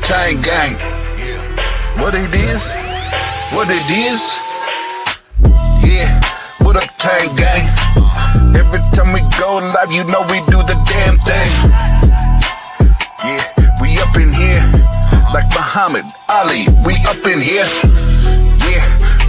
Tang gang. What it is? What it is? Yeah, what up, Tang gang? Every time we go live, you know we do the damn thing. Yeah, we up in here like Muhammad Ali. We up in here. Yeah,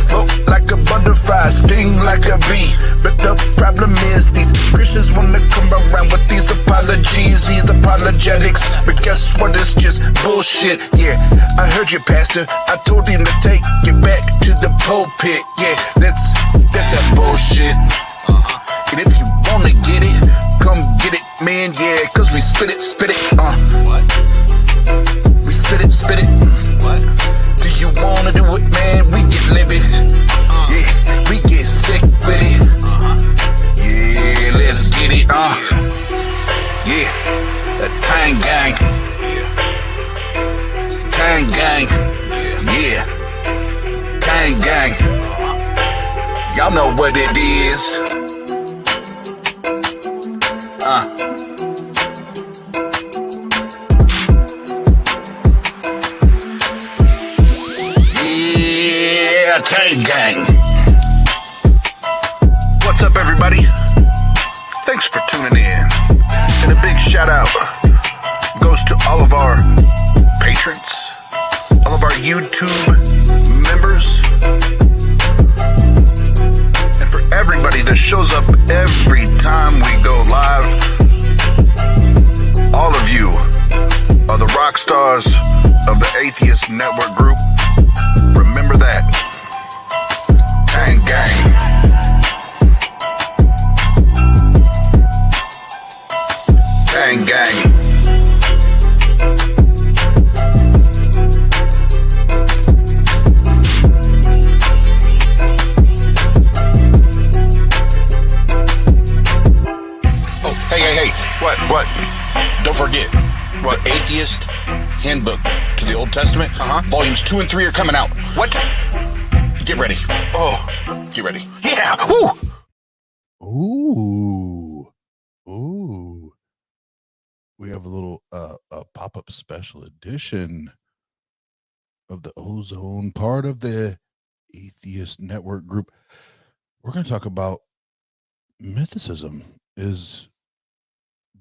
float like a butterfly, sting like a bee. But the problem is these Christians wanna come around with these apologies, these apologetics. But guess what? It's just bullshit. Yeah, I heard you, Pastor. I told him to take it back to the pulpit. Yeah, that's that bullshit. And if you wanna get it, come get it, man. Yeah, cause we spit it. What? We spit it. What? Do you wanna do it, man? We get livid. Yeah, we get sick with it. Yeah, let's get it. Yeah, the Tang gang. Tang gang. Yeah, Tang gang. Y'all know what it is. Yeah, Tang gang. What's up, everybody? Thanks for tuning in. And a big shout out goes to all of our patrons, all of our YouTube members, and for everybody that shows up every time we go live. All of you are the rock stars of the Atheist Network group. Remember that. Tang gang. Tang gang. Oh, hey. What? Don't forget, what? Atheist Handbook to the Old Testament. Volumes 2 and 3 are coming out. What? Get ready. Oh, get ready. Yeah. Woo. Ooh. We have a little a pop-up special edition of the OZone, part of the Atheist Network group. We're going to talk about mythicism. Is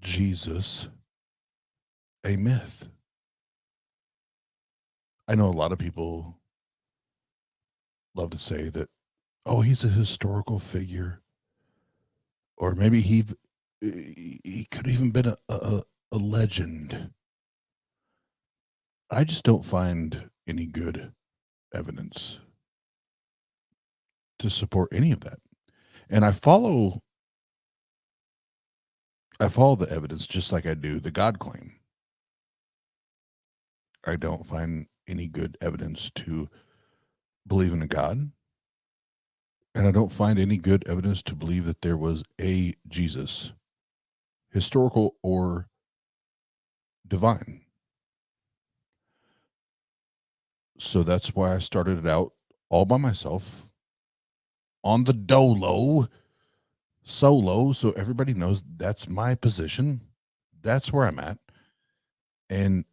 Jesus a myth? I know a lot of people love to say that, oh, he's a historical figure, or maybe he could have even been a legend. I just don't find any good evidence to support any of that. And I follow the evidence just like I do the God claim. I don't find any good evidence to believe in a God. And I don't find any good evidence to believe that there was a Jesus, historical or divine. So that's why I started it out all by myself on the dolo, so low so everybody knows that's my position. That's where I'm at. And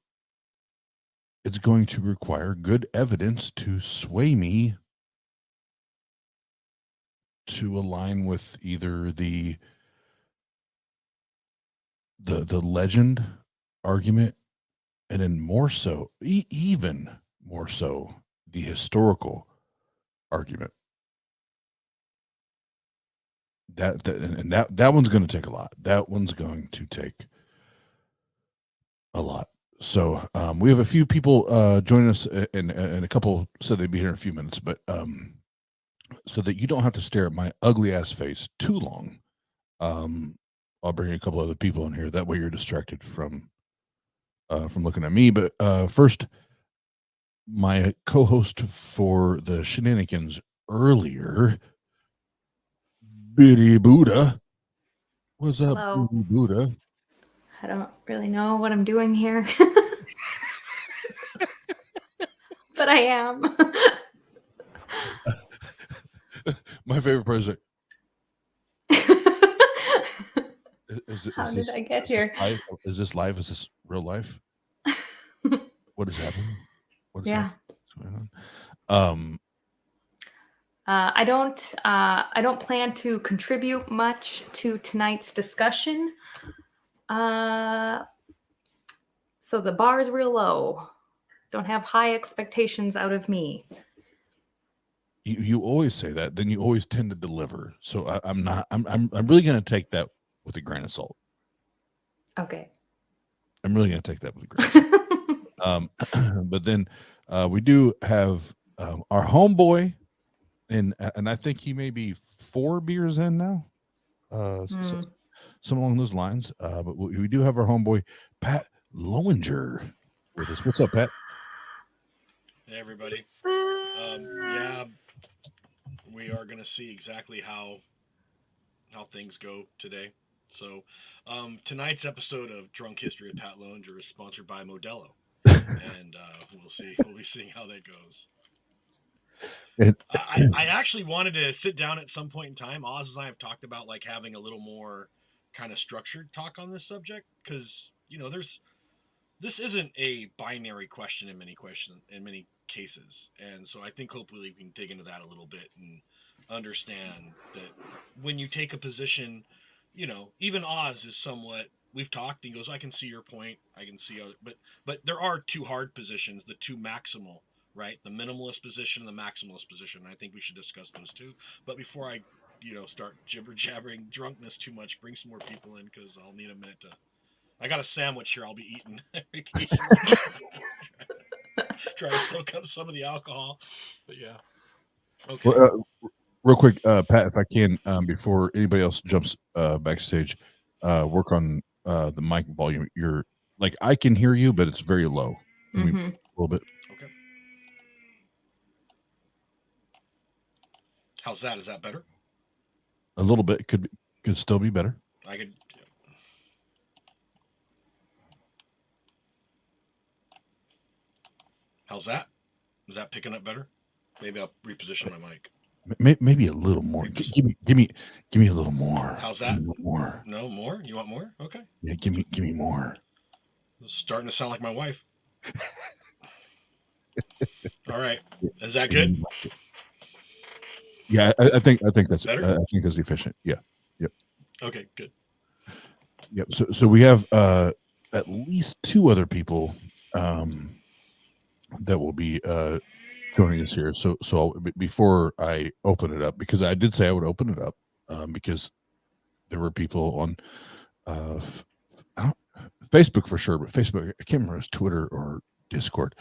it's going to require good evidence to sway me to align with either the legend argument, and then more so, even more so, the historical argument. That one's going to take a lot. That one's going to take a lot. So we have a few people joining us, and a couple said they'd be here in a few minutes, but so that you don't have to stare at my ugly ass face too long, I'll bring a couple other people in here. That way you're distracted from looking at me. But first, my co-host for the shenanigans earlier, Biddy Buddha. What's up, Hello. Biddy Buddha? I don't really know what I'm doing here. But I am. My favorite part is like, How did I get here? Is this live? Is this real life? What is happening? What is Yeah. going on? I don't plan to contribute much to tonight's discussion. So the bar is real low. Don't have high expectations out of me. You always say that, then you always tend to deliver. So I'm really going to take that with a grain of salt. Okay. I'm really going to take that with a grain of salt. But then we do have our homeboy, and I think he may be 4 beers in now. Some along those lines. But we do have our homeboy, Pat Lowinger, with us. What's up, Pat? Hey, everybody. Yeah, we are going to see exactly how things go today. So tonight's episode of Drunk History of Pat Lowinger is sponsored by Modelo. And we'll be seeing how that goes. I actually wanted to sit down at some point in time. Oz and I have talked about like having a little more kind of structured talk on this subject, because this isn't a binary question in many cases, and so I think hopefully we can dig into that a little bit and understand that when you take a position, even Oz is somewhat. We've talked. And he goes, "I can see your point. I can see other, but there are two hard positions, the two maximal." Right, the minimalist position and the maximalist position. I think we should discuss those two. But before I, start jibber jabbering drunkness too much, bring some more people in, because I'll need a minute to. I got a sandwich here. I'll be eating. Try to soak up some of the alcohol. But yeah. Okay. Well, real quick, Pat, if I can, before anybody else jumps backstage, work on the mic volume. You're like, I can hear you, but it's very low. A little bit. Okay. How's that? Is that better? A little bit. Could still be better. I could. How's that? Is that picking up better? Maybe I'll reposition my mic. Maybe a little more. Give me a little more. How's that? More. No more. You want more? Okay. Yeah, give me more. It's starting to sound like my wife. All right. Is that good? Yeah, I think that's better. I think that's efficient. Yeah. Yep. Okay. Good. Yep. So we have at least 2 other people that will be joining us here. So before I open it up, because I did say I would open it up, because there were people on Facebook for sure, but Facebook, I can't remember if it was Twitter or Discord,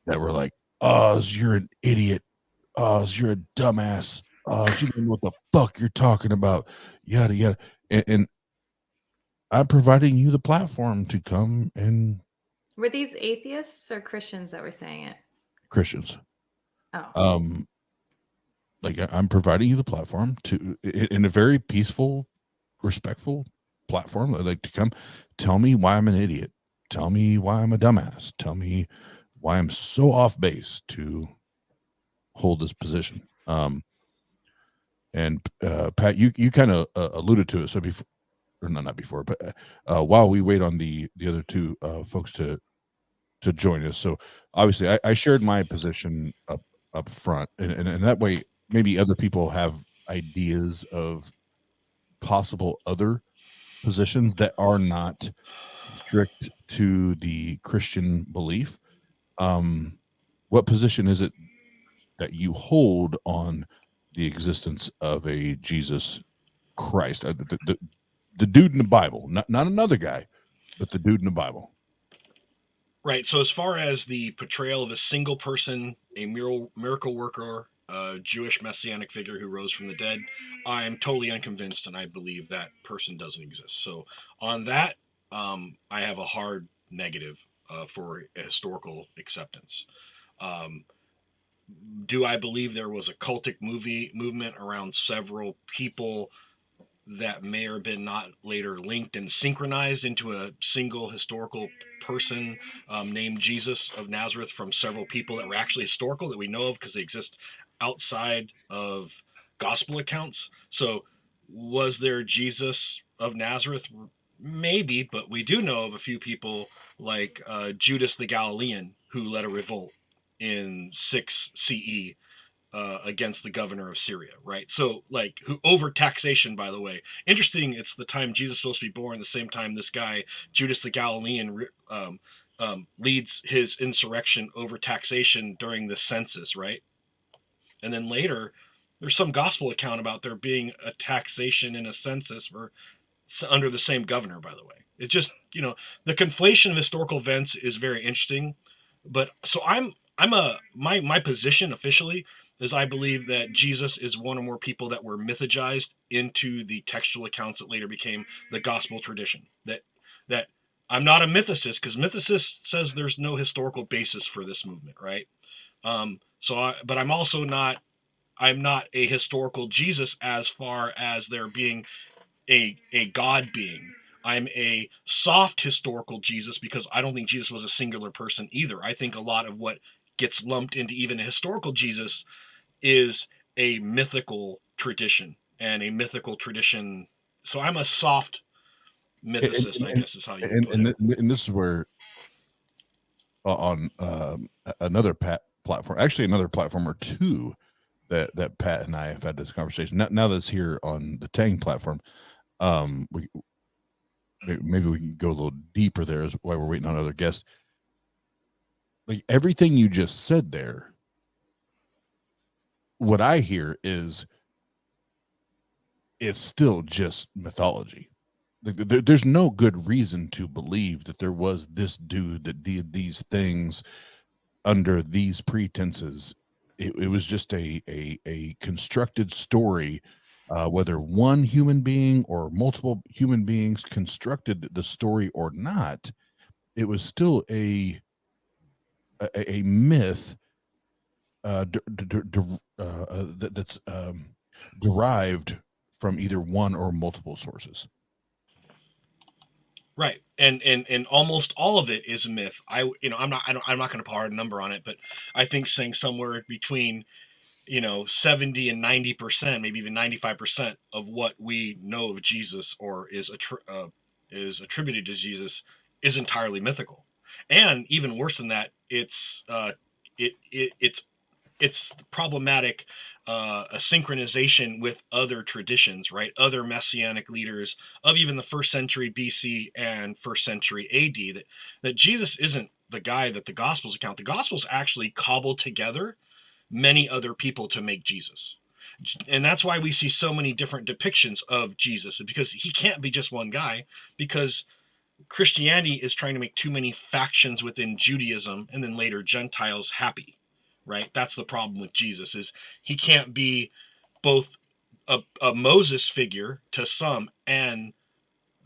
that were like, "Oz, you're an idiot. Oz, you're a dumbass. Oz, you don't know what the fuck you're talking about. Yada yada." And I'm providing you the platform to come and. Were these atheists or Christians that were saying it? Christians. Oh. Like I'm providing you the platform to, in a very peaceful, respectful platform. I'd like to come tell me why I'm an idiot. Tell me why I'm a dumbass. Tell me why I'm so off base to hold this position. And And Pat, you kind of alluded to it. So before, or no, not before, but while we wait on the other two folks to join us. So obviously, I shared my position up front, and that way maybe other people have ideas of possible other positions that are not strict to the Christian belief. What position is it that you hold on the existence of a Jesus Christ, the dude in the Bible, not another guy, but the dude in the Bible? Right. So as far as the portrayal of a single person, a miracle worker, a Jewish messianic figure who rose from the dead, I'm totally unconvinced, and I believe that person doesn't exist. So on that, I have a hard negative for a historical acceptance. Do I believe there was a cultic movement around several people that may or have been not later linked and synchronized into a single historical person named Jesus of Nazareth from several people that were actually historical that we know of because they exist outside of gospel accounts? So was there Jesus of Nazareth? Maybe, but we do know of a few people like Judas the Galilean who led a revolt in 6 CE against the governor of Syria, right? So, like, who over taxation, by the way. Interesting, it's the time Jesus is supposed to be born, the same time this guy, Judas the Galilean, leads his insurrection over taxation during the census, right? And then later, there's some gospel account about there being a taxation in a census for under the same governor, by the way. It just, the conflation of historical events is very interesting. But so my position officially is I believe that Jesus is one or more people that were mythologized into the textual accounts that later became the gospel tradition. That I'm not a mythicist, because mythicist says there's no historical basis for this movement, right? But I'm also not a historical Jesus as far as there being a God being. I'm a soft historical Jesus because I don't think Jesus was a singular person either. I think a lot of what gets lumped into even a historical Jesus is a mythical tradition, and a mythical tradition. So I'm a soft mythicist, I guess is how you put it. And this is where on another platform, actually another platform or two that Pat and I have had this conversation. Now that's here on the Tang platform, maybe we can go a little deeper there as while we're waiting on other guests. Like everything you just said there, what I hear is it's still just mythology. Like, there's no good reason to believe that there was this dude that did these things under these pretenses. It was just a constructed story, whether one human being or multiple human beings constructed the story or not. It was still a myth that's derived from either one or multiple sources. Right. And almost all of it is myth. I'm not going to put a hard number on it, but I think saying somewhere between 70 and 90%, maybe even 95% of what we know of Jesus or is attributed to Jesus is entirely mythical. And even worse than that, it's problematic, a synchronization with other traditions, right? Other messianic leaders of even the 1st century BC and 1st century AD, that Jesus isn't the guy that the Gospels account. The Gospels actually cobbled together many other people to make Jesus. And that's why we see so many different depictions of Jesus, because he can't be just one guy, because Christianity is trying to make too many factions within Judaism and then later Gentiles happy, right? That's the problem with Jesus, is he can't be both a Moses figure to some and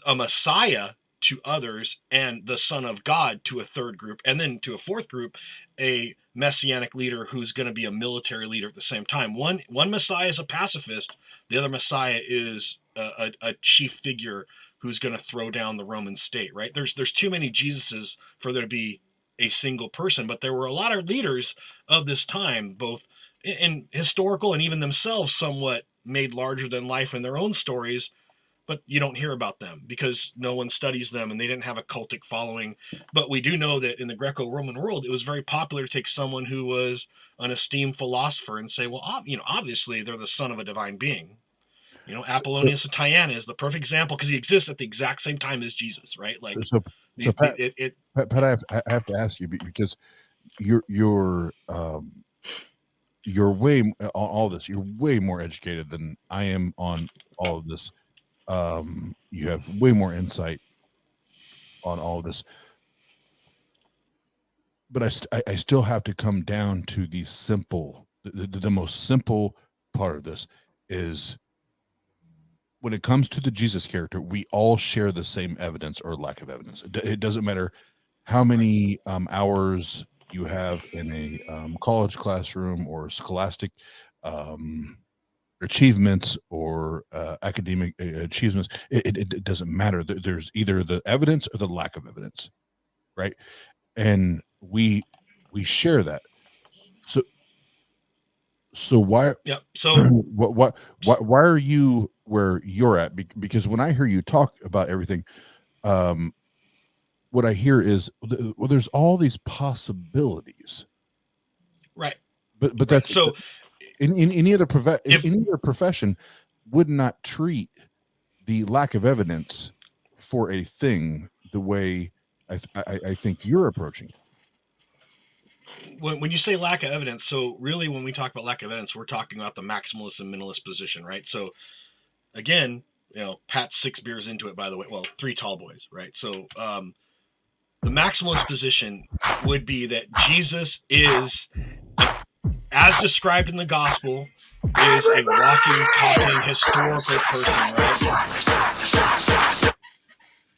a Messiah to others and the Son of God to a third group, and then to a fourth group, a messianic leader who's going to be a military leader at the same time. One Messiah is a pacifist, the other Messiah is a chief figure who's going to throw down the Roman state, right? There's too many Jesuses for there to be a single person, but there were a lot of leaders of this time, both in historical and even themselves somewhat made larger than life in their own stories, but you don't hear about them because no one studies them and they didn't have a cultic following. But we do know that in the Greco-Roman world, it was very popular to take someone who was an esteemed philosopher and say, well, obviously they're the son of a divine being. So, Apollonius of Tyana is the perfect example because he exists at the exact same time as Jesus, right? Like, so, so Pat, Pat, I have to ask you because you're way on all this. You're way more educated than I am on all of this. You have way more insight on all of this, but I still have to come down to the simple, the most simple part of this is when it comes to the Jesus character, we all share the same evidence or lack of evidence. It doesn't matter how many hours you have in a college classroom or scholastic achievements or academic achievements. It doesn't matter. There's either the evidence or the lack of evidence, right? And we share that. So why? Yep. So why are you where you're at? Because when I hear you talk about everything, what I hear is, well, there's all these possibilities, right. But Right. that's So in any other any other profession would not treat the lack of evidence for a thing the way I think you're approaching it. when you say lack of evidence, so really when we talk about lack of evidence, we're talking about the maximalist and minimalist position, right? So again, Pat's 6 beers into it, by the way. Well, 3 tall boys, right? So the maximalist position would be that Jesus is, as described in the gospel, is a walking, talking, historical person, right?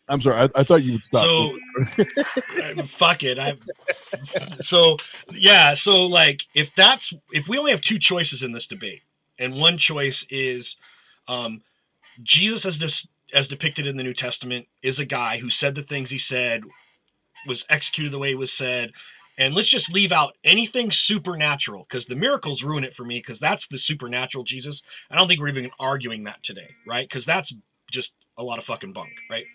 I'm sorry, I thought you would stop. So fuck it. So like if we only have 2 choices in this debate, and one choice is Jesus as depicted in the New Testament is a guy who said the things he said, was executed the way it was said, and let's just leave out anything supernatural, because the miracles ruin it for me, because that's the supernatural Jesus. I don't think we're even arguing that today, right? Because that's just a lot of fucking bunk, right?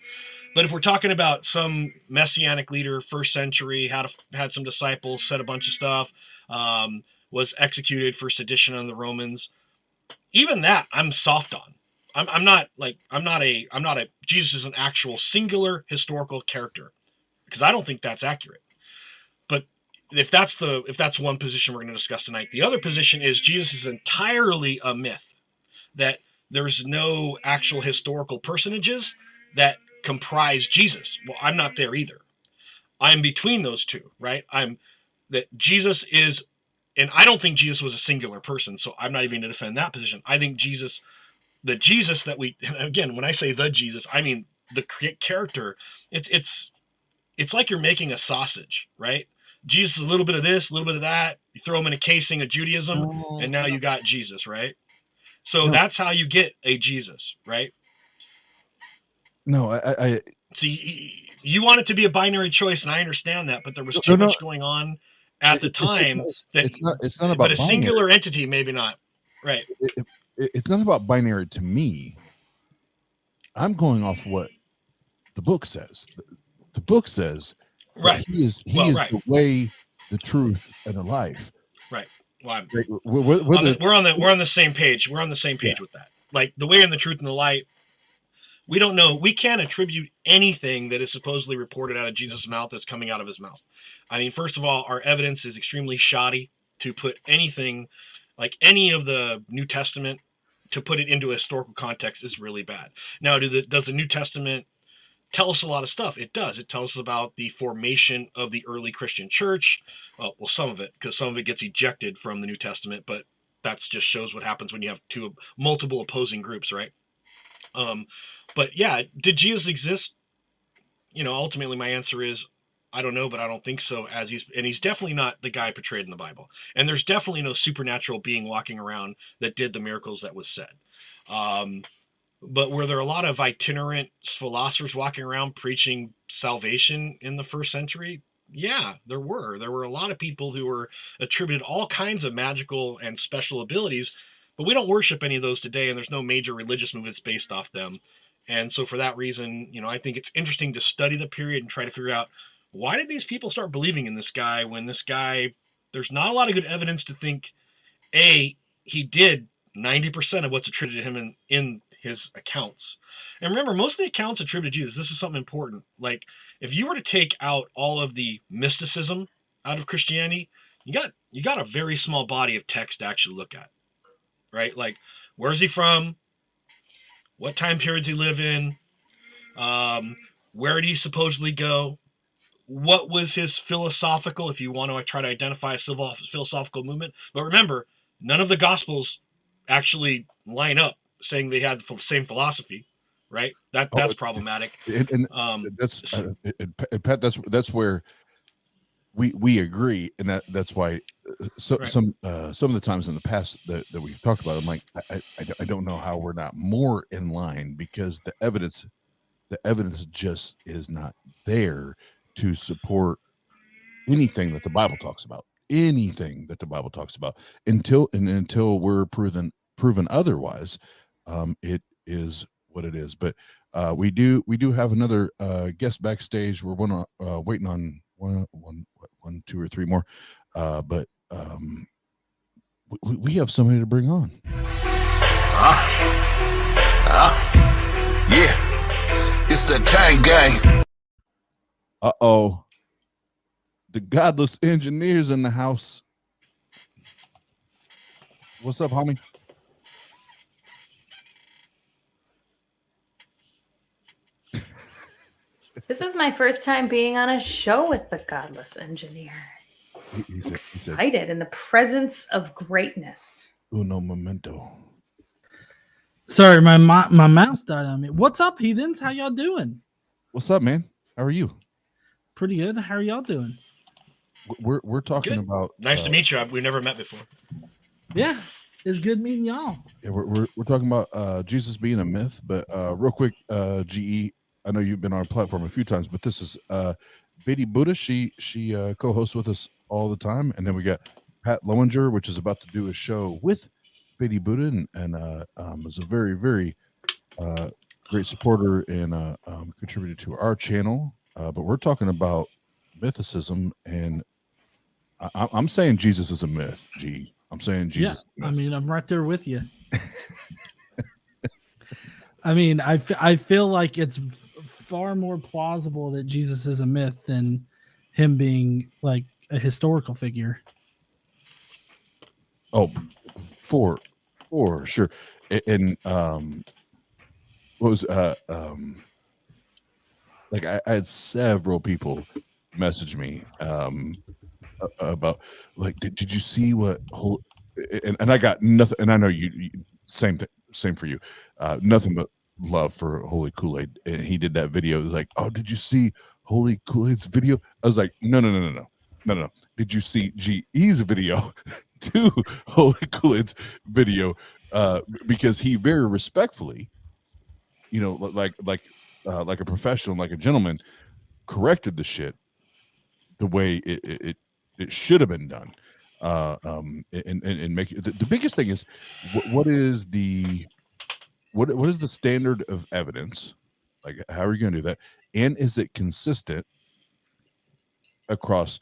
But if we're talking about some messianic leader, 1st century, had some disciples, said a bunch of stuff, was executed for sedition on the Romans, even that I'm soft on. I'm not a Jesus is an actual singular historical character, because I don't think that's accurate. But if that's one position we're going to discuss tonight, the other position is Jesus is entirely a myth, that there's no actual historical personages that comprise Jesus. Well, I'm not there either. I'm between those two, right? That Jesus is, and I don't think Jesus was a singular person, so I'm not even going to defend that position. I think the Jesus that we, again, when I say the Jesus, I mean the character. It's like you're making a sausage, right? Jesus is a little bit of this, a little bit of that. You throw him in a casing of Judaism, and now you got Jesus, right? So that's how you get a Jesus, right? No, I See, you want it to be a binary choice, and I understand that, but there was too much going on at the time that it's not about but a singular entity, maybe not, right? It's not about binary to me. I'm going off what the book says. The book says, right? He is right. The way, the truth, and the life. Right. Well, we're on the same page. We're on the same page with that. Like the way and the truth and the light. We don't know. We can't attribute anything that is supposedly reported out of Jesus' mouth as coming out of his mouth. I mean, first of all, our evidence is extremely shoddy. To put anything like any of the New Testament, to put it into a historical context is really bad. Now, does the New Testament tell us a lot of stuff? It does. It tells us about the formation of the early Christian church. Well, some of it, because some of it gets ejected from the New Testament, but that just shows what happens when you have multiple opposing groups, right? But yeah, did Jesus exist? Ultimately my answer is I don't know, but I don't think so. He's definitely not the guy portrayed in the Bible. And there's definitely no supernatural being walking around that did the miracles that was said. But were there a lot of itinerant philosophers walking around preaching salvation in the 1st century? Yeah, there were. There were a lot of people who were attributed all kinds of magical and special abilities, But we don't worship any of those today, and there's no major religious movements based off them. And so for that reason, I think it's interesting to study the period and try to figure out, why did these people start believing in this guy when this guy, there's not a lot of good evidence to think, A, he did 90% of what's attributed to him in his accounts. And remember, most of the accounts attributed to Jesus, this is something important. Like, if you were to take out all of the mysticism out of Christianity, you got a very small body of text to actually look at, right? Like, where's he from? What time periods he live in? Where did he supposedly go? What was his philosophical, if you want to try to identify a philosophical movement? But remember, none of the Gospels actually line up saying they had the same philosophy, right? That's problematic. And that's Pat. That's where we agree, and that's why some of the times in the past that we've talked about, I'm like, I don't know how we're not more in line, because the evidence just is not there to support anything that the Bible talks about. Until we're proven otherwise, it is what it is. But we do have another guest backstage. We're waiting on one, two, or three more. But we have somebody to bring on. Yeah, it's the TANG gang. Uh-oh. The Godless engineers in the house. What's up, homie? This is my first time being on a show with the Godless engineer. He's excited in the presence of greatness. Uno momento. Sorry, my mouse died on me. What's up, heathens? How y'all doing? What's up, man? How are you? Pretty good. How are y'all doing? We're talking Good. about. Nice to meet you. We've never met before. Yeah, it's good meeting y'all. Yeah, we're talking about Jesus being a myth, but real quick, GE. I know you've been on our platform a few times, but this is Betty Buddha. She co-hosts with us all the time, and then we got Pat Lowinger, which is about to do a show with Betty Buddha, and is a very, very great supporter and contributed to our channel. But we're talking about mythicism, and I'm saying Jesus is a myth. G. I'm saying Jesus. Yeah, I mean, I'm right there with you. I mean, I feel like it's far more plausible that Jesus is a myth than him being like a historical figure. Oh, for sure. And what was like I had several people message me about like, did you see what whole, and I got nothing, and I know you same for you, nothing but love for Holy Kool-Aid, and he did that video. It was like, oh, did you see Holy Kool-Aid's video? I was like, no. Did you see GE's video to Holy Kool-Aid's video? Because he very respectfully, like a professional, like a gentleman, corrected the shit the way it should have been done. And make it, the biggest thing is what is the standard of evidence? Like, how are you going to do that? And is it consistent across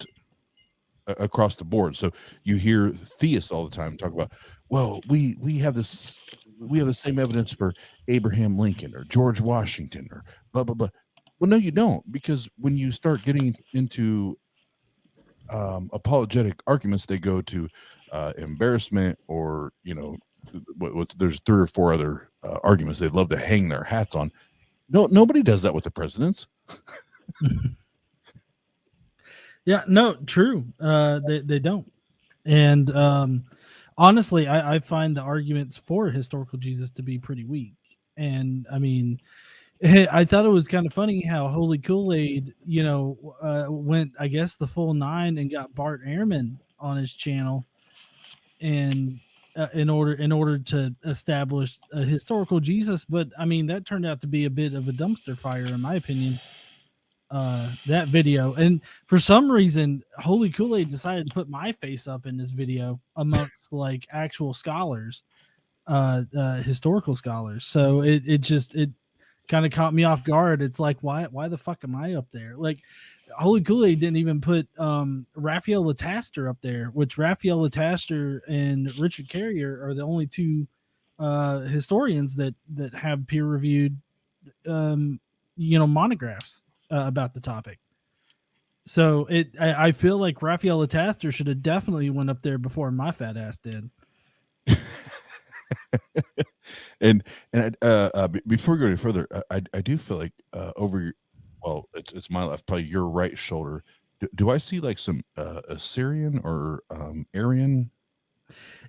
the board? So you hear theists all the time talk about, well, we have the same evidence for Abraham Lincoln or George Washington or blah blah blah. Well, no, you don't, because when you start getting into apologetic arguments, they go to embarrassment, or there's 3 or 4 other arguments they'd love to hang their hats on. No, nobody does that with the presidents. Yeah, no, true. They don't. And honestly, I find the arguments for historical Jesus to be pretty weak. And I mean, I thought it was kind of funny how Holy Kool-Aid, went, I guess, the full 9 and got Bart Ehrman on his channel, and in order to establish a historical Jesus. But I mean, that turned out to be a bit of a dumpster fire, in my opinion. That video, and for some reason Holy Kool-Aid decided to put my face up in this video amongst like actual scholars, historical scholars. So it kind of caught me off guard. It's like, why the fuck am I up there? Like, Holy Kool-Aid didn't even put Raphael Lataster up there, which Raphael Lataster and Richard Carrier are the only two historians that have peer-reviewed monographs about the topic. So I feel like Raphael Lataster should have definitely went up there before my fat ass did. and before we go any further, I do feel like over your, well, it's my left, probably your right shoulder. Do I see like some Assyrian or Aryan?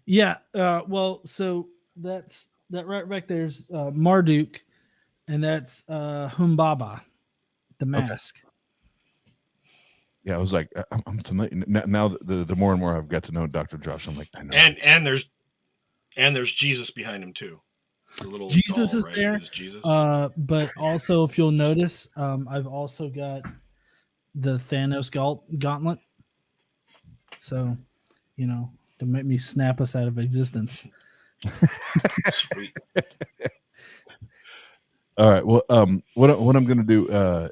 Yeah. Well, so that right back there's Marduk, and that's Humbaba, the mask. Yeah, I was like, I'm familiar now. The more and more I've got to know Dr. Josh, I'm like, I know. And there's Jesus behind him too. The little Jesus doll, is right? there. Is Jesus? But also, if you'll notice, I've also got the Thanos gauntlet. So, to make me snap us out of existence. Sweet. All right. Well, what I'm going to do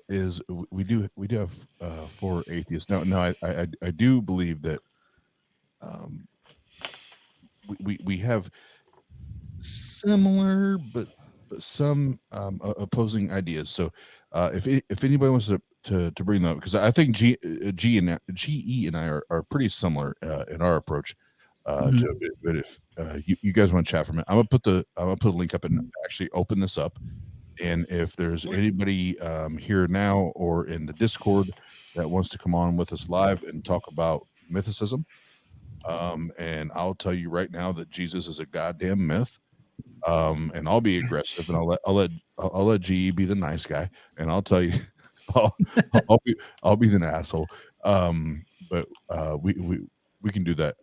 is we do have 4 atheists. No, I do believe that we have similar but some opposing ideas. So if anybody wants to bring them up, because I think GE and I are pretty similar in our approach to it. But if you guys want to chat for a minute, I'm gonna put a link up and actually open this up. And if there's anybody here now or in the Discord that wants to come on with us live and talk about mythicism, and I'll tell you right now that Jesus is a goddamn myth. And I'll be aggressive, and I'll let GE be the nice guy, and I'll tell you, I'll be the asshole. But we can do that.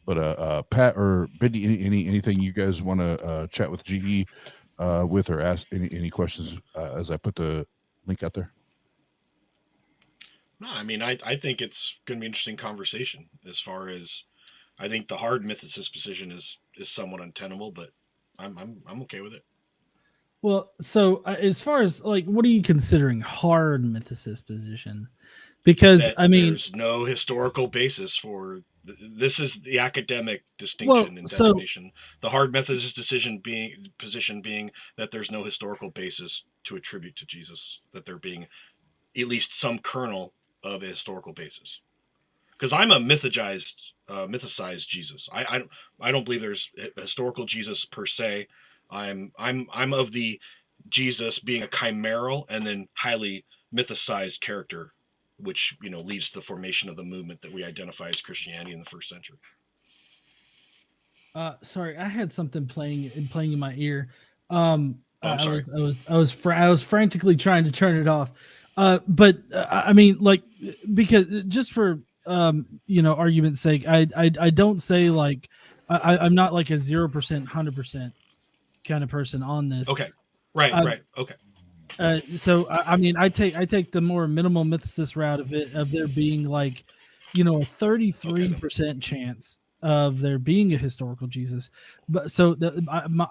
But Pat or Benny, anything you guys want to chat with GE with, or ask any questions as I put the link out there? No, I mean, I think it's going to be an interesting conversation. As far as, I think the hard mythicist position is somewhat untenable, but I'm okay with it. Well, so as far as like, what are you considering hard mythicist position? Because there's no historical basis for this. Is the academic distinction and definition. The hard mythicist position being that there's no historical basis to attribute to Jesus, that there being at least some kernel of a historical basis. Because I'm a mythicized Jesus. I don't believe there's a historical Jesus per se. I'm of the Jesus being a chimeral and then highly mythicized character, which leads to the formation of the movement that we identify as Christianity in the first century. Sorry, I had something playing in my ear. I was frantically trying to turn it off. But I mean, like, because just for argument's sake, I don't say like I'm not like a 0% 100% kind of person on this. Okay, right, okay. So I mean, I take the more minimal mythicist route of there being like, a 33% chance of there being a historical Jesus. But so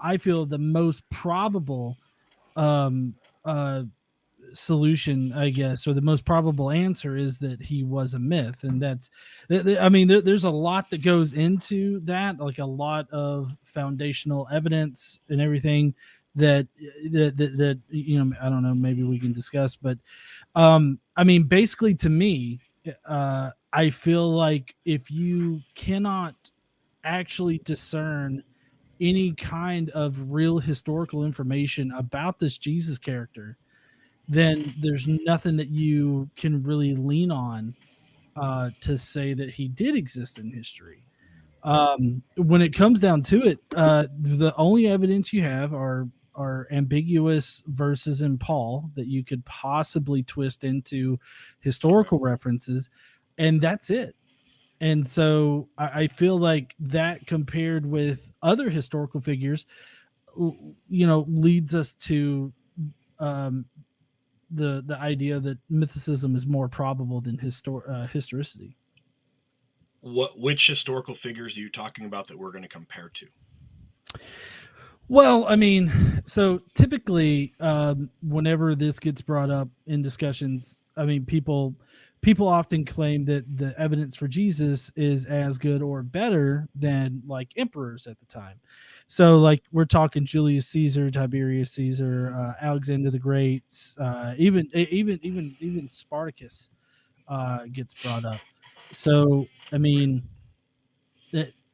I feel the most probable solution, I guess, or the most probable answer is that he was a myth. And that's, I mean, there's a lot that goes into that, like a lot of foundational evidence and everything that I don't know, maybe we can discuss, but I mean, basically to me, I feel like if you cannot actually discern any kind of real historical information about this Jesus character, then there's nothing that you can really lean on to say that he did exist in history. When it comes down to it, the only evidence you have are ambiguous verses in Paul that you could possibly twist into historical references, and that's it. And so I feel like that, compared with other historical figures, leads us to the idea that mythicism is more probable than historicity. Which historical figures are you talking about that we're going to compare to? Well, I mean, so typically, whenever this gets brought up in discussions, I mean, people often claim that the evidence for Jesus is as good or better than like emperors at the time. So, like, we're talking Julius Caesar, Tiberius Caesar, Alexander the Great, even Spartacus gets brought up. So, I mean,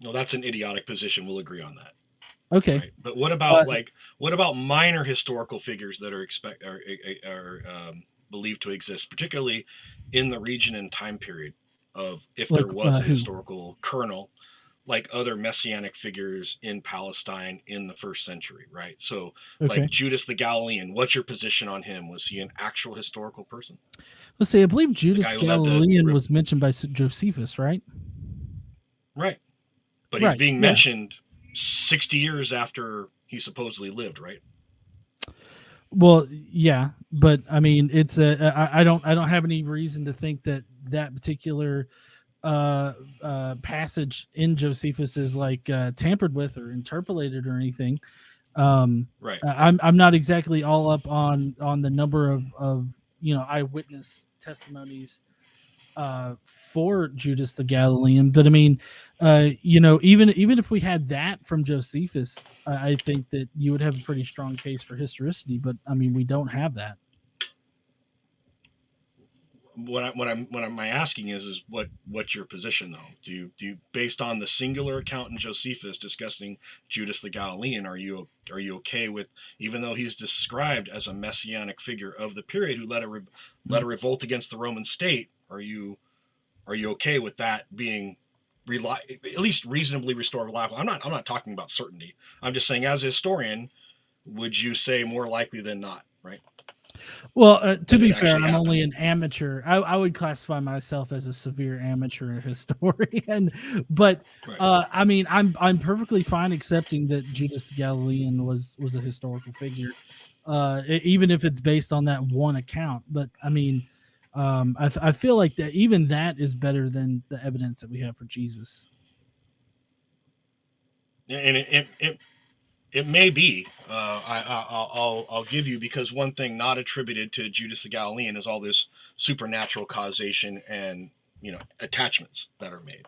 No, that's an idiotic position. We'll agree on that. okay. Right. But what about minor historical figures that are believed to exist, particularly in the region and time period of if Like, there was a who? historical kernel, like other messianic figures in Palestine in the first century, right? So Okay. like Judas the Galilean, what's your position on him? Was he an actual historical person? Let's see. I believe Judas guy who led the Galilean was mentioned by Josephus, right? Right. But he's Right, being yeah. mentioned 60 years after he supposedly lived, right? Well, yeah, but I mean, it's I don't have any reason to think that that particular passage in Josephus is like tampered with or interpolated or anything. Right. I'm not exactly all up on the number of eyewitness testimonies for Judas the Galilean, but I mean, even if we had that from Josephus, I think that you would have a pretty strong case for historicity. But I mean, we don't have that. What my asking is what's your position though? Do you based on the singular account in Josephus discussing Judas the Galilean, are you okay with, even though he's described as a messianic figure of the period who led a revolt against the Roman state, are you okay with that being at least reasonably restored reliable? I'm not talking about certainty. I'm just saying, as a historian, would you say more likely than not, right? Well, to be fair, actually I'm happened. only an amateur. I would classify myself as a severe amateur historian, but Right. I mean, I'm perfectly fine accepting that Judas the Galilean was a historical figure, even if it's based on that one account. But I mean, I feel like that even that is better than the evidence that we have for Jesus. And it may be. I'll give you, because one thing not attributed to Judas the Galilean is all this supernatural causation and attachments that are made.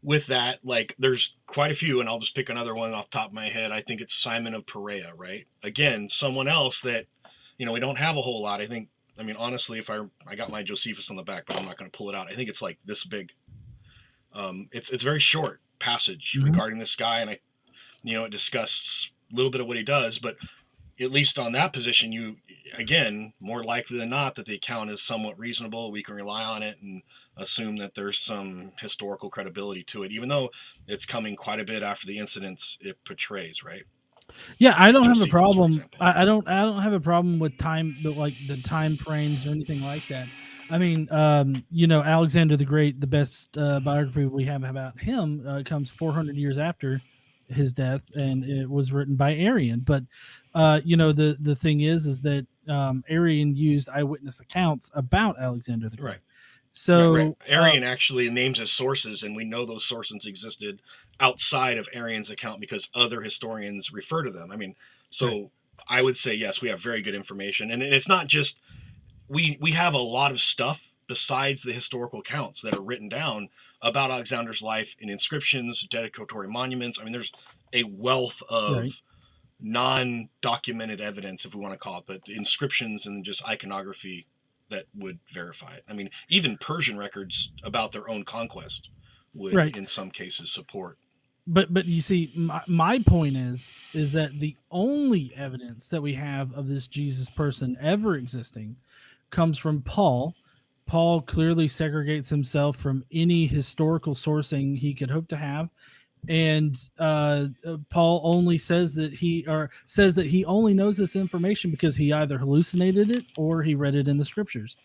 With that, like, there's quite a few, and I'll just pick another one off the top of my head. I think it's Simon of Perea, right? Again, someone else that we don't have a whole lot. I mean, honestly, if I got my Josephus on the back, but I'm not going to pull it out. I think it's like this big. It's very short passage regarding this guy, and it discusses a little bit of what he does, but at least on that position, again, more likely than not that the account is somewhat reasonable. We can rely on it and assume that there's some historical credibility to it, even though it's coming quite a bit after the incidents it portrays, right? Yeah, I don't have a Josephus, for problem. example. I don't have a problem with time, like the time frames or anything like that. I mean, Alexander the Great, the best biography we have about him comes 400 years after his death, and it was written by Arian. But the thing is that Arian used eyewitness accounts about Alexander the Great. Right. So right. Arian actually names his sources, and we know those sources existed outside of Arian's account because other historians refer to them. I mean, so right. I would say yes, we have very good information, and it's not just we have a lot of stuff besides the historical accounts that are written down about Alexander's life in inscriptions, dedicatory monuments. I mean, there's a wealth of right. non-documented evidence, if we want to call it, but inscriptions and just iconography that would verify it. I mean, even Persian records about their own conquest would, right. in some cases, support. But you see, my point is that the only evidence that we have of this Jesus person ever existing comes from Paul. Paul clearly segregates himself from any historical sourcing he could hope to have, and Paul only says that he only knows this information because he either hallucinated it or he read it in the scriptures.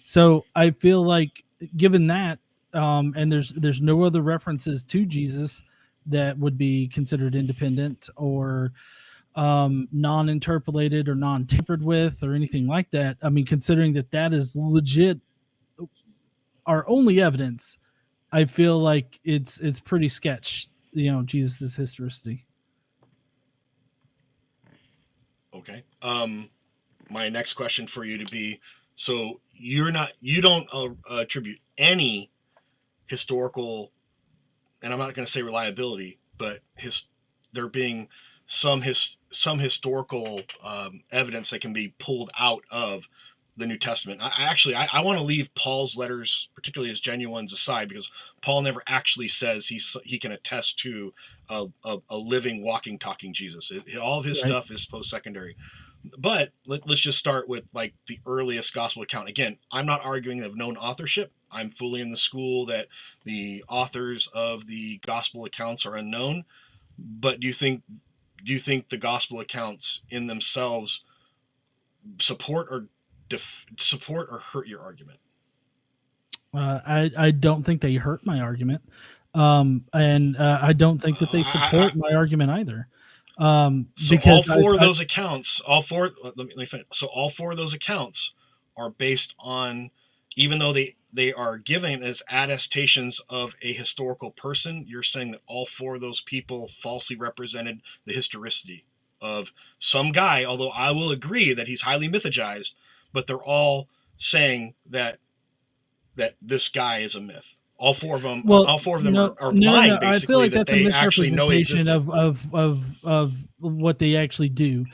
So I feel like, given that, and there's no other references to Jesus that would be considered independent or non-interpolated or non-tampered with or anything like that. I mean, considering that is legit our only evidence, I feel like it's pretty sketch Jesus's historicity. Okay. My next question for you to be, so you don't attribute any historical, and I'm not going to say reliability, but there being some historical evidence that can be pulled out of the New Testament. I want to leave Paul's letters, particularly his genuine ones, aside, because Paul never actually says he can attest to a living, walking, talking Jesus. All of his stuff is post-secondary. But let's just start with like the earliest gospel account. Again, I'm not arguing of known authorship. I'm fully in the school that the authors of the gospel accounts are unknown. But do you think the gospel accounts in themselves support or hurt your argument? I don't think they hurt my argument, and I don't think that they support my argument either. So because all four of those accounts, let me finish. So all four of those accounts are based on, even though they are given as attestations of a historical person, you're saying that all four of those people falsely represented the historicity of some guy, although I will agree that he's highly mythologized, but they're all saying that this guy is a myth. All four of them are lying, basically. I feel like that that's a misrepresentation of what they actually do,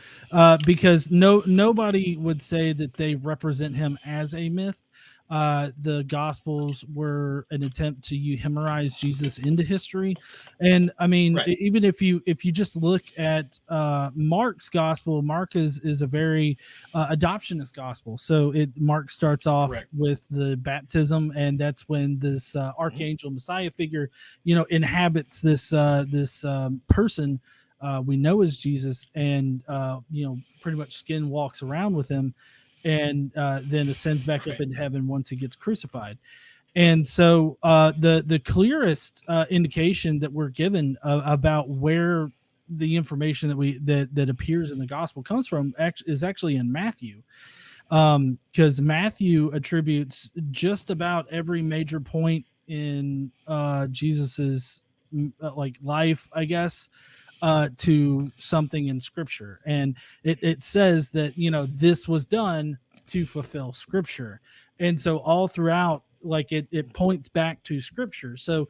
because nobody would say that they represent him as a myth. The Gospels were an attempt to hemorrhage Jesus into history, and I mean, even if you just look at Mark's Gospel, Mark is a very adoptionist gospel. So Mark starts off with the baptism, and that's when this archangel Messiah figure, inhabits this person we know as Jesus, and pretty much skin walks around with him, and then ascends back up into heaven once he gets crucified. And so the clearest indication that we're given about where the information that appears in the gospel comes from is actually in Matthew, because Matthew attributes just about every major point in Jesus's life, I guess, to something in Scripture, and it says that this was done to fulfill Scripture, and so all throughout, like it points back to Scripture. So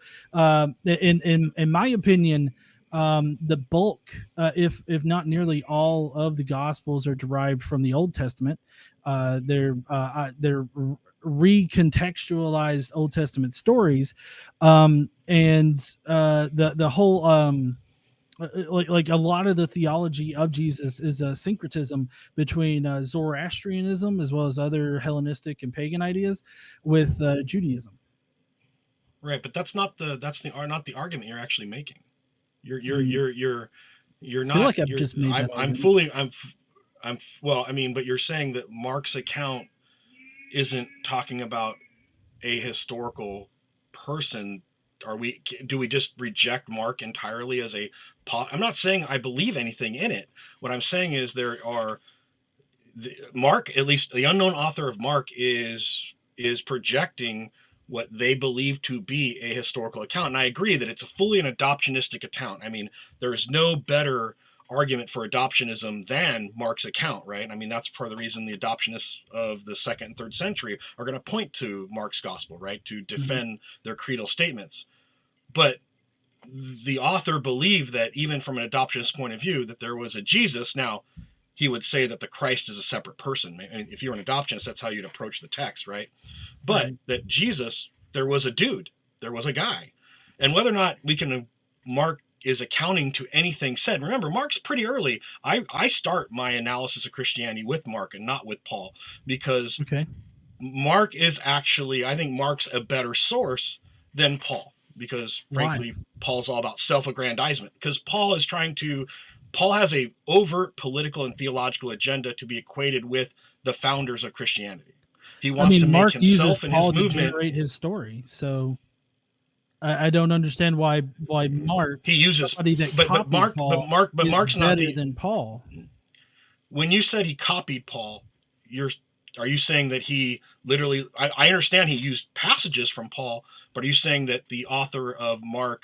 in my opinion, the bulk, if not nearly all of the Gospels are derived from the Old Testament. They're recontextualized Old Testament stories, and the whole like a lot of the theology of Jesus is a syncretism between Zoroastrianism as well as other Hellenistic and pagan ideas with Judaism. Right, but that's not the argument you're actually making. You're not. I feel like I've just made that argument. Well, I mean, but you're saying that Mark's account isn't talking about a historical person. Do we just reject Mark entirely as a? I'm not saying I believe anything in it. What I'm saying is Mark, at least the unknown author of Mark, is projecting what they believe to be a historical account. And I agree that it's fully an adoptionistic account. I mean, there's no better argument for adoptionism than Mark's account, right? I mean, that's part of the reason the adoptionists of the 2nd and 3rd century are going to point to Mark's gospel, right, to defend their creedal statements. But the author believed that even from an adoptionist point of view, that there was a Jesus. Now, he would say that the Christ is a separate person. I mean, if you're an adoptionist, that's how you'd approach the text, right? But that Jesus, there was a dude, there was a guy. And whether or not Mark is accounting to anything said, remember, Mark's pretty early. I start my analysis of Christianity with Mark and not with Paul, because Mark is actually, I think Mark's a better source than Paul, because frankly, Paul's all about self-aggrandizement, because Paul has a overt political and theological agenda to be equated with the founders of Christianity. He wants to make Mark himself and Paul his movement to generate his story. So I don't understand why Mark, he uses somebody that but Mark's not better than Paul. When you said he copied Paul, are you saying that he literally? I understand he used passages from Paul, but are you saying that the author of Mark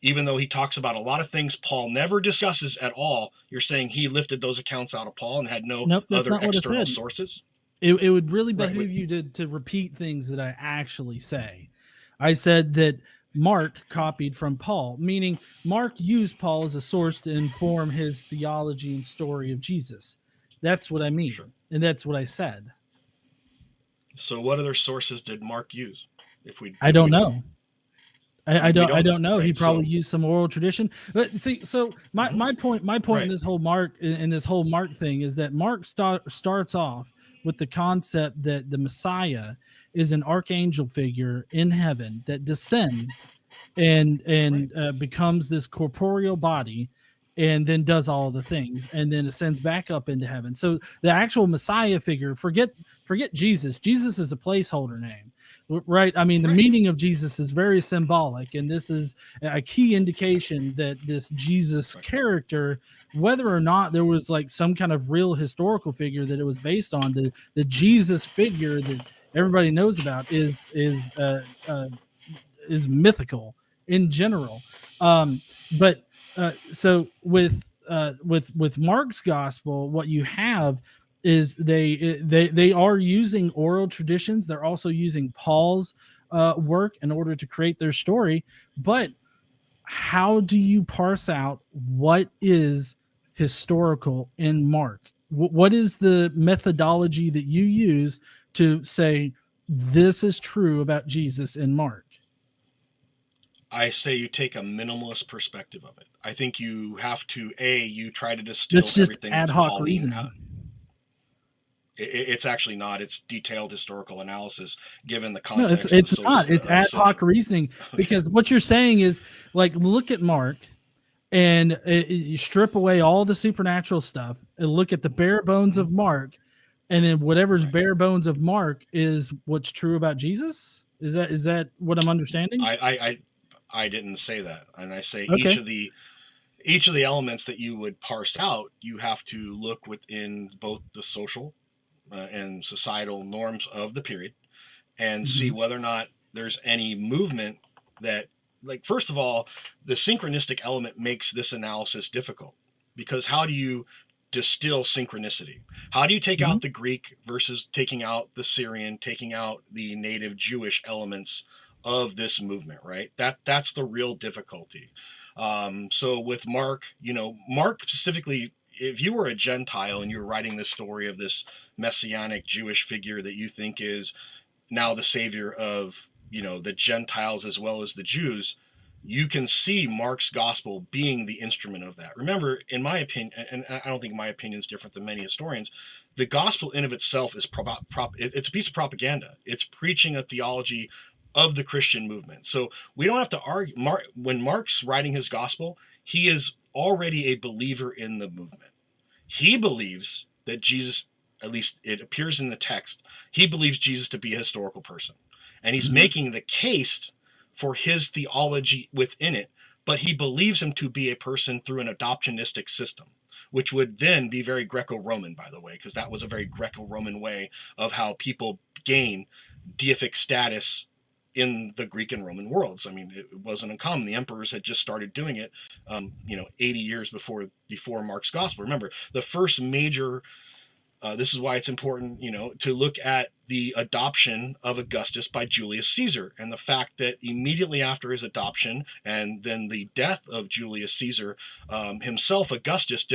even though he talks about a lot of things Paul never discusses at all, you're saying he lifted those accounts out of Paul and had no Nope, that's other not what I external said. sources? It would really Right, behoove you to repeat things that I actually say. I said that Mark copied from Paul, meaning Mark used Paul as a source to inform his theology and story of Jesus. That's what I mean. Sure. And that's what I said. So what other sources did Mark use? I don't know. I We don't know, know. He right? probably So- used some oral tradition. But see, so my point Right. in this whole Mark thing is that Mark starts off with the concept that the Messiah is an archangel figure in heaven that descends and becomes this corporeal body and then does all the things and then ascends back up into heaven. So the actual Messiah figure, forget Jesus. Jesus is a placeholder name, right? I mean, the meaning of Jesus is very symbolic, and this is a key indication that this Jesus character, whether or not there was like some kind of real historical figure that it was based on, the Jesus figure that everybody knows about is mythical in general. But so with Mark's gospel, what you have is they are using oral traditions. They're also using Paul's work in order to create their story. But how do you parse out what is historical in Mark? What is the methodology that you use to say this is true about Jesus in Mark? I say you take a minimalist perspective of it. I think you have to you try to distill That's just everything ad that's hoc Pauline reasoning. out. It's actually not. It's detailed historical analysis given the No, context. it's not. It's ad hoc reasoning because what you're saying is like look at Mark and you strip away all the supernatural stuff and look at the bare bones of Mark, and then whatever's bare bones of Mark is what's true about Jesus. Is that what I'm understanding? I didn't say that, and I say Okay. each of the elements that you would parse out, you have to look within both the social and societal norms of the period, and see whether or not there's any movement that, like, first of all, the synchronistic element makes this analysis difficult because how do you distill synchronicity? How do you take out the Greek versus taking out the Syrian, taking out the native Jewish elements of this movement, right? That's the real difficulty. So with Mark, Mark specifically, if you were a Gentile and you're writing this story of this messianic Jewish figure that you think is now the savior of the Gentiles as well as the Jews, you can see Mark's gospel being the instrument of that. Remember, in my opinion, and I don't think my opinion is different than many historians, the gospel in of itself is it's a piece of propaganda. It's preaching a theology of the Christian movement. So we don't have to argue. When Mark's writing his gospel, he is already a believer in the movement. He believes that Jesus, at least it appears in the text, he believes Jesus to be a historical person. And he's making the case for his theology within it, but he believes him to be a person through an adoptionistic system, which would then be very Greco-Roman, by the way, because that was a very Greco-Roman way of how people gain deific status in the Greek and Roman worlds. I mean, it wasn't uncommon. The emperors had just started doing it, 80 years before Mark's gospel. Remember, the first major this is why it's important, to look at the adoption of Augustus by Julius Caesar, and the fact that immediately after his adoption and then the death of Julius Caesar himself, Augustus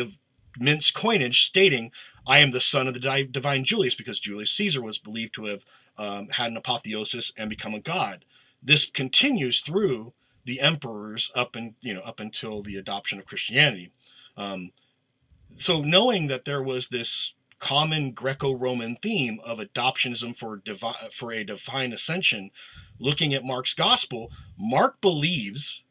mints coinage stating, "I am the son of the divine Julius," because Julius Caesar was believed to have had an apotheosis and become a god. This continues through the emperors up until the adoption of Christianity. So knowing that there was this common Greco-Roman theme of adoptionism for a divine ascension, looking at Mark's gospel, Mark believes,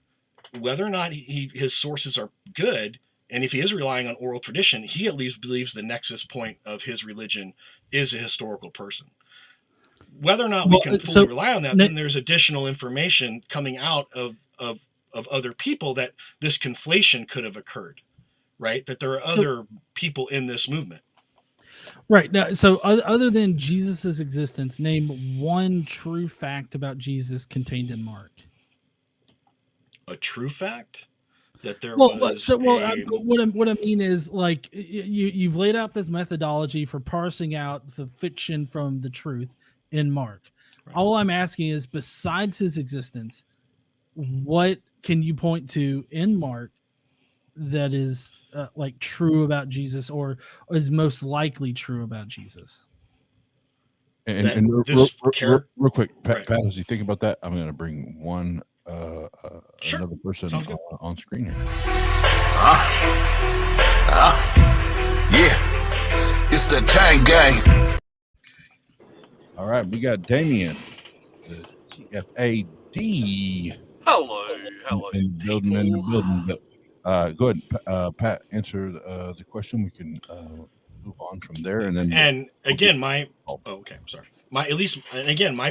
whether or not his sources are good, and if he is relying on oral tradition, he at least believes the nexus point of his religion is a historical person. Whether or not we can fully rely on that, then there's additional information coming out of other people that this conflation could have occurred, right? That there are other people in this movement. Right. Now, so other than Jesus's existence, name one true fact about Jesus contained in Mark. a true fact that there Well, was what I mean is, like, you've laid out this methodology for parsing out the fiction from the truth in Mark. Right. All I'm asking is, besides his existence, what can you point to in Mark that is like true about Jesus, or is most likely true about Jesus? And, that and this real quick, Pat, Right. Pat, as you think about that, I'm going to bring one Sure. another person Sounds good. on screen here. Yeah, it's the Tang Gang. All right, we got Damien, the GFAD. Hello, in building in the people. building. But go ahead, Pat, answer the question. We can move on from there, and then And again, my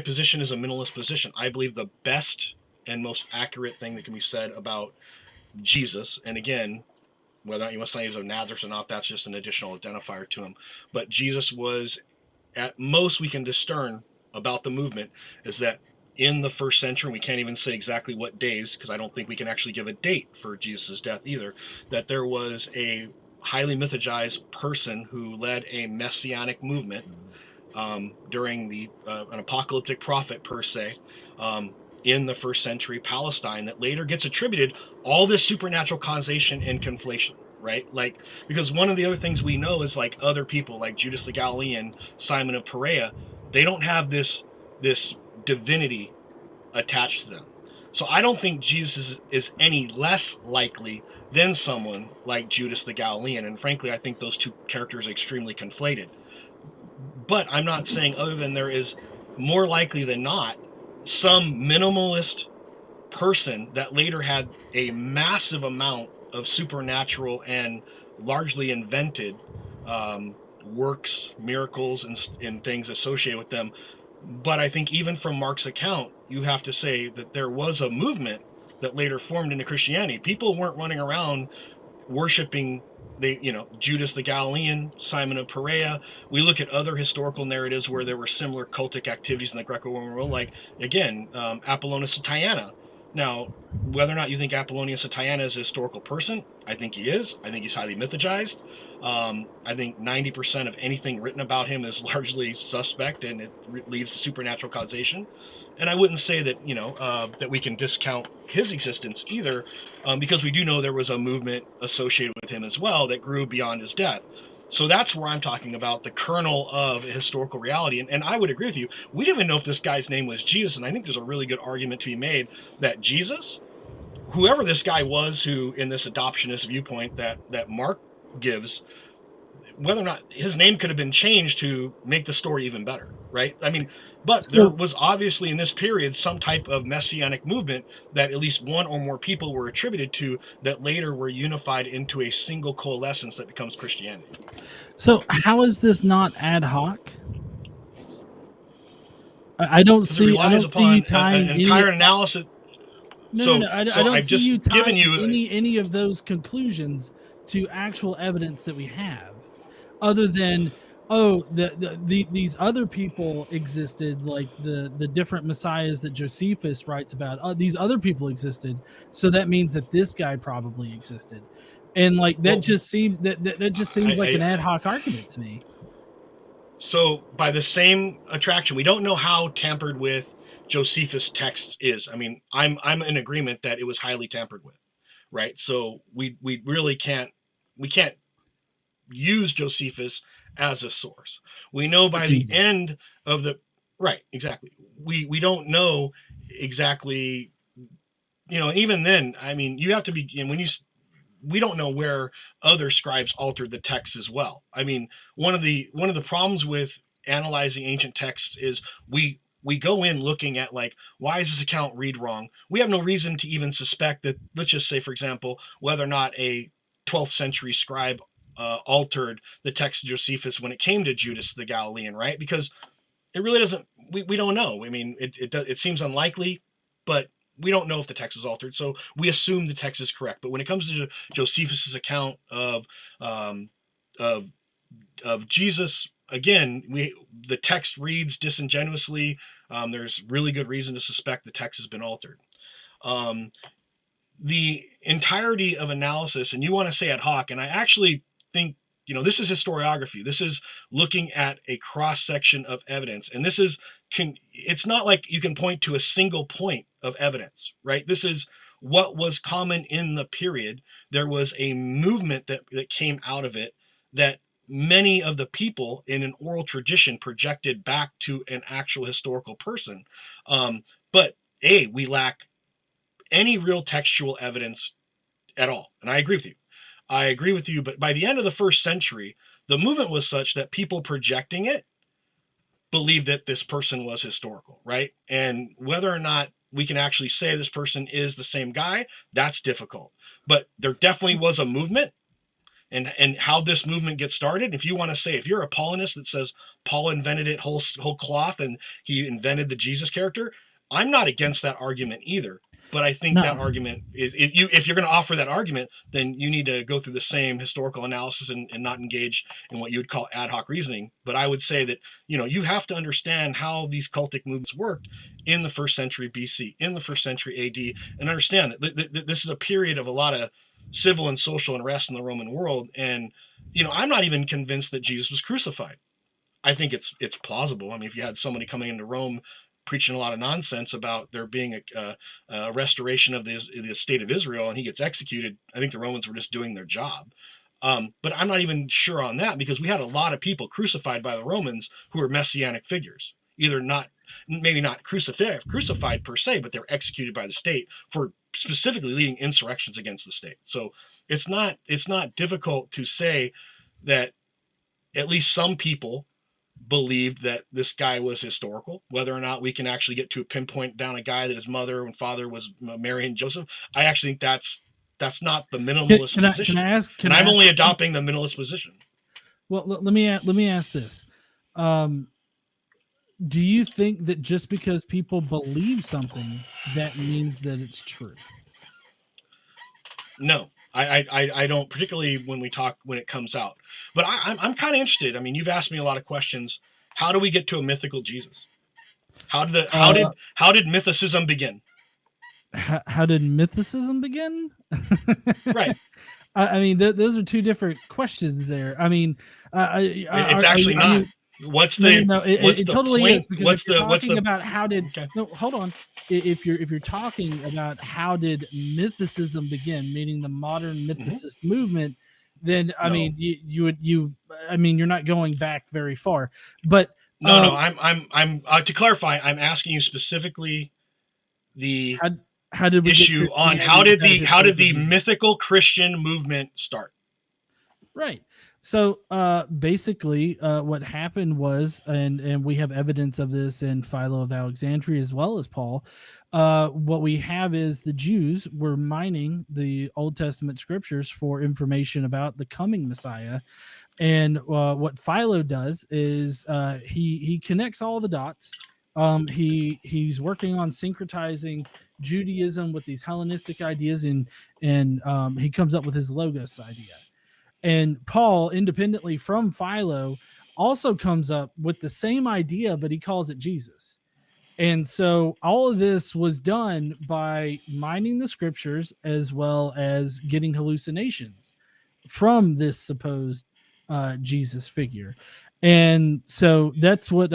position is a minimalist position. I believe the best and most accurate thing that can be said about Jesus, and again, whether or not you want to say he's of Nazareth or not, that's just an additional identifier to him. But Jesus was, at most we can discern about the movement, is that in the first century, and we can't even say exactly what days, because I don't think we can actually give a date for Jesus' death either, that there was a highly mythologized person who led a messianic movement during the an apocalyptic prophet per se, in the first century Palestine, that later gets attributed all this supernatural causation and conflation, right? Like, because one of the other things we know is, like, other people like Judas the Galilean, Simon of Perea, they don't have this divinity attached to them. So I don't think Jesus is any less likely than someone like Judas the Galilean, and frankly I think those two characters are extremely conflated. But I'm not saying other than there is more likely than not some minimalist person that later had a massive amount of supernatural and largely invented works, miracles, and things associated with them. But I think even from Mark's account, you have to say that there was a movement that later formed into Christianity. People weren't running around worshiping Judas the Galilean, Simon of Perea. We look at other historical narratives where there were similar cultic activities in the Greco-Roman world, like, again, Apollonius of Tyana. Now, whether or not you think Apollonius of Tyana is a historical person, I think he is. I think he's highly mythologized. I think 90% of anything written about him is largely suspect, and it leads to supernatural causation. And I wouldn't say that that we can discount his existence either, because we do know there was a movement associated with him as well that grew beyond his death. So that's where I'm talking about the kernel of historical reality. And I would agree with you. We didn't even know if this guy's name was Jesus, and I think there's a really good argument to be made that Jesus, whoever this guy was, who in this adoptionist viewpoint that Mark gives, whether or not his name could have been changed to make the story even better, right? I mean, but there was obviously in this period some type of messianic movement that at least one or more people were attributed to, that later were unified into a single coalescence that becomes Christianity. So how is this not ad hoc? I don't see you tying an entire analysis. No. I don't see you tying any of those conclusions to actual evidence that we have, other than these other people existed, like the different messiahs that Josephus writes about. These other people existed, so that means that this guy probably existed, and like that just seems like an ad hoc argument to me. So by the same attraction, we don't know how tampered with Josephus' text is. I mean, I'm in agreement that it was highly tampered with, right? So we really can't use Josephus as a source. We know by the end of the right, exactly. We don't know exactly, even then, I mean, you have to be, and we don't know where other scribes altered the text as well. I mean, one of the problems with analyzing ancient texts is we go in looking at, like, why is this account read wrong? We have no reason to even suspect that, let's just say, for example, whether or not a 12th century scribe altered the text of Josephus when it came to Judas the Galilean, right? Because it really doesn't, we don't know. I mean, it seems unlikely, but we don't know if the text was altered, so we assume the text is correct. But when it comes to Josephus's account of Jesus, again, the text reads disingenuously. There's really good reason to suspect the text has been altered. the entirety of analysis, and you want to say ad hoc, and I actually think, this is historiography. This is looking at a cross section of evidence, and this is it's not like you can point to a single point of evidence, right? This is what was common in the period. There was a movement that came out of it that many of the people in an oral tradition projected back to an actual historical person. But we lack any real textual evidence at all. And I agree with you. But by the end of the 1st century, the movement was such that people projecting it believed that this person was historical, right? And whether or not we can actually say this person is the same guy, that's difficult. But there definitely was a movement. And how this movement gets started, if you want to say, if you're a Paulinist that says Paul invented it whole cloth and he invented the Jesus character, I'm not against that argument either. But I think that argument is, if you're going to offer that argument, then you need to go through the same historical analysis and not engage in what you would call ad hoc reasoning. But I would say that, you have to understand how these cultic movements worked in the 1st century BC, in the 1st century AD, and understand that this is a period of a lot of civil and social unrest in the Roman world. And, I'm not even convinced that Jesus was crucified. I think it's plausible. I mean, if you had somebody coming into Rome preaching a lot of nonsense about there being a restoration of the state of Israel and he gets executed, I think the Romans were just doing their job. But I'm not even sure on that, because we had a lot of people crucified by the Romans who were messianic figures, either maybe not crucified per se, but they were executed by the state for specifically leading insurrections against the state. So it's not difficult to say that at least some people believed that this guy was historical. Whether or not we can actually get to a pinpoint down a guy that his mother and father was Mary and Joseph, I actually think that's not the minimalist position. I'm only adopting the minimalist position. Well, let me ask this. Do you think that just because people believe something, that means that it's true? No, I don't, particularly when it comes out. But I'm kind of interested. I mean, you've asked me a lot of questions. How do we get to a mythical Jesus? How did mythicism begin? How did mythicism begin? Right. I mean, those are two different questions there. I mean, it's actually not. What's the no, it totally point? is, because if you're talking about how did no, hold on. If you're talking about how did mythicism begin, meaning the modern mythicist movement, then I mean you're not going back very far. But no, I'm to clarify, I'm asking you specifically the how did we issue on how did the mythical Christian movement start? Right. So basically what happened was, and we have evidence of this in Philo of Alexandria as well as Paul, what we have is the Jews were mining the Old Testament scriptures for information about the coming Messiah. And what Philo does is he connects all the dots. He's working on syncretizing Judaism with these Hellenistic ideas, and he comes up with his Logos idea. And Paul, independently from Philo, also comes up with the same idea, but he calls it Jesus. And so all of this was done by mining the scriptures as well as getting hallucinations from this supposed Jesus figure. And so that's what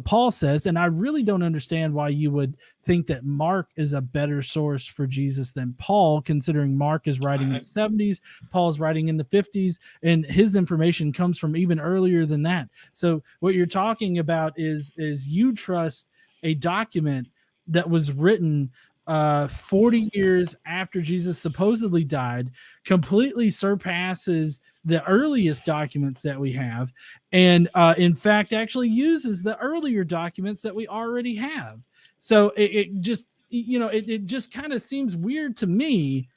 Paul says. And I really don't understand why you would think that Mark is a better source for Jesus than Paul, considering Mark is writing in the 70s, Paul's writing in the 50s, and his information comes from even earlier than that. So what you're talking about is you trust a document that was written 40 years after Jesus supposedly died, completely surpasses the earliest documents that we have, and in fact actually uses the earlier documents that we already have. So it just kind of seems weird to me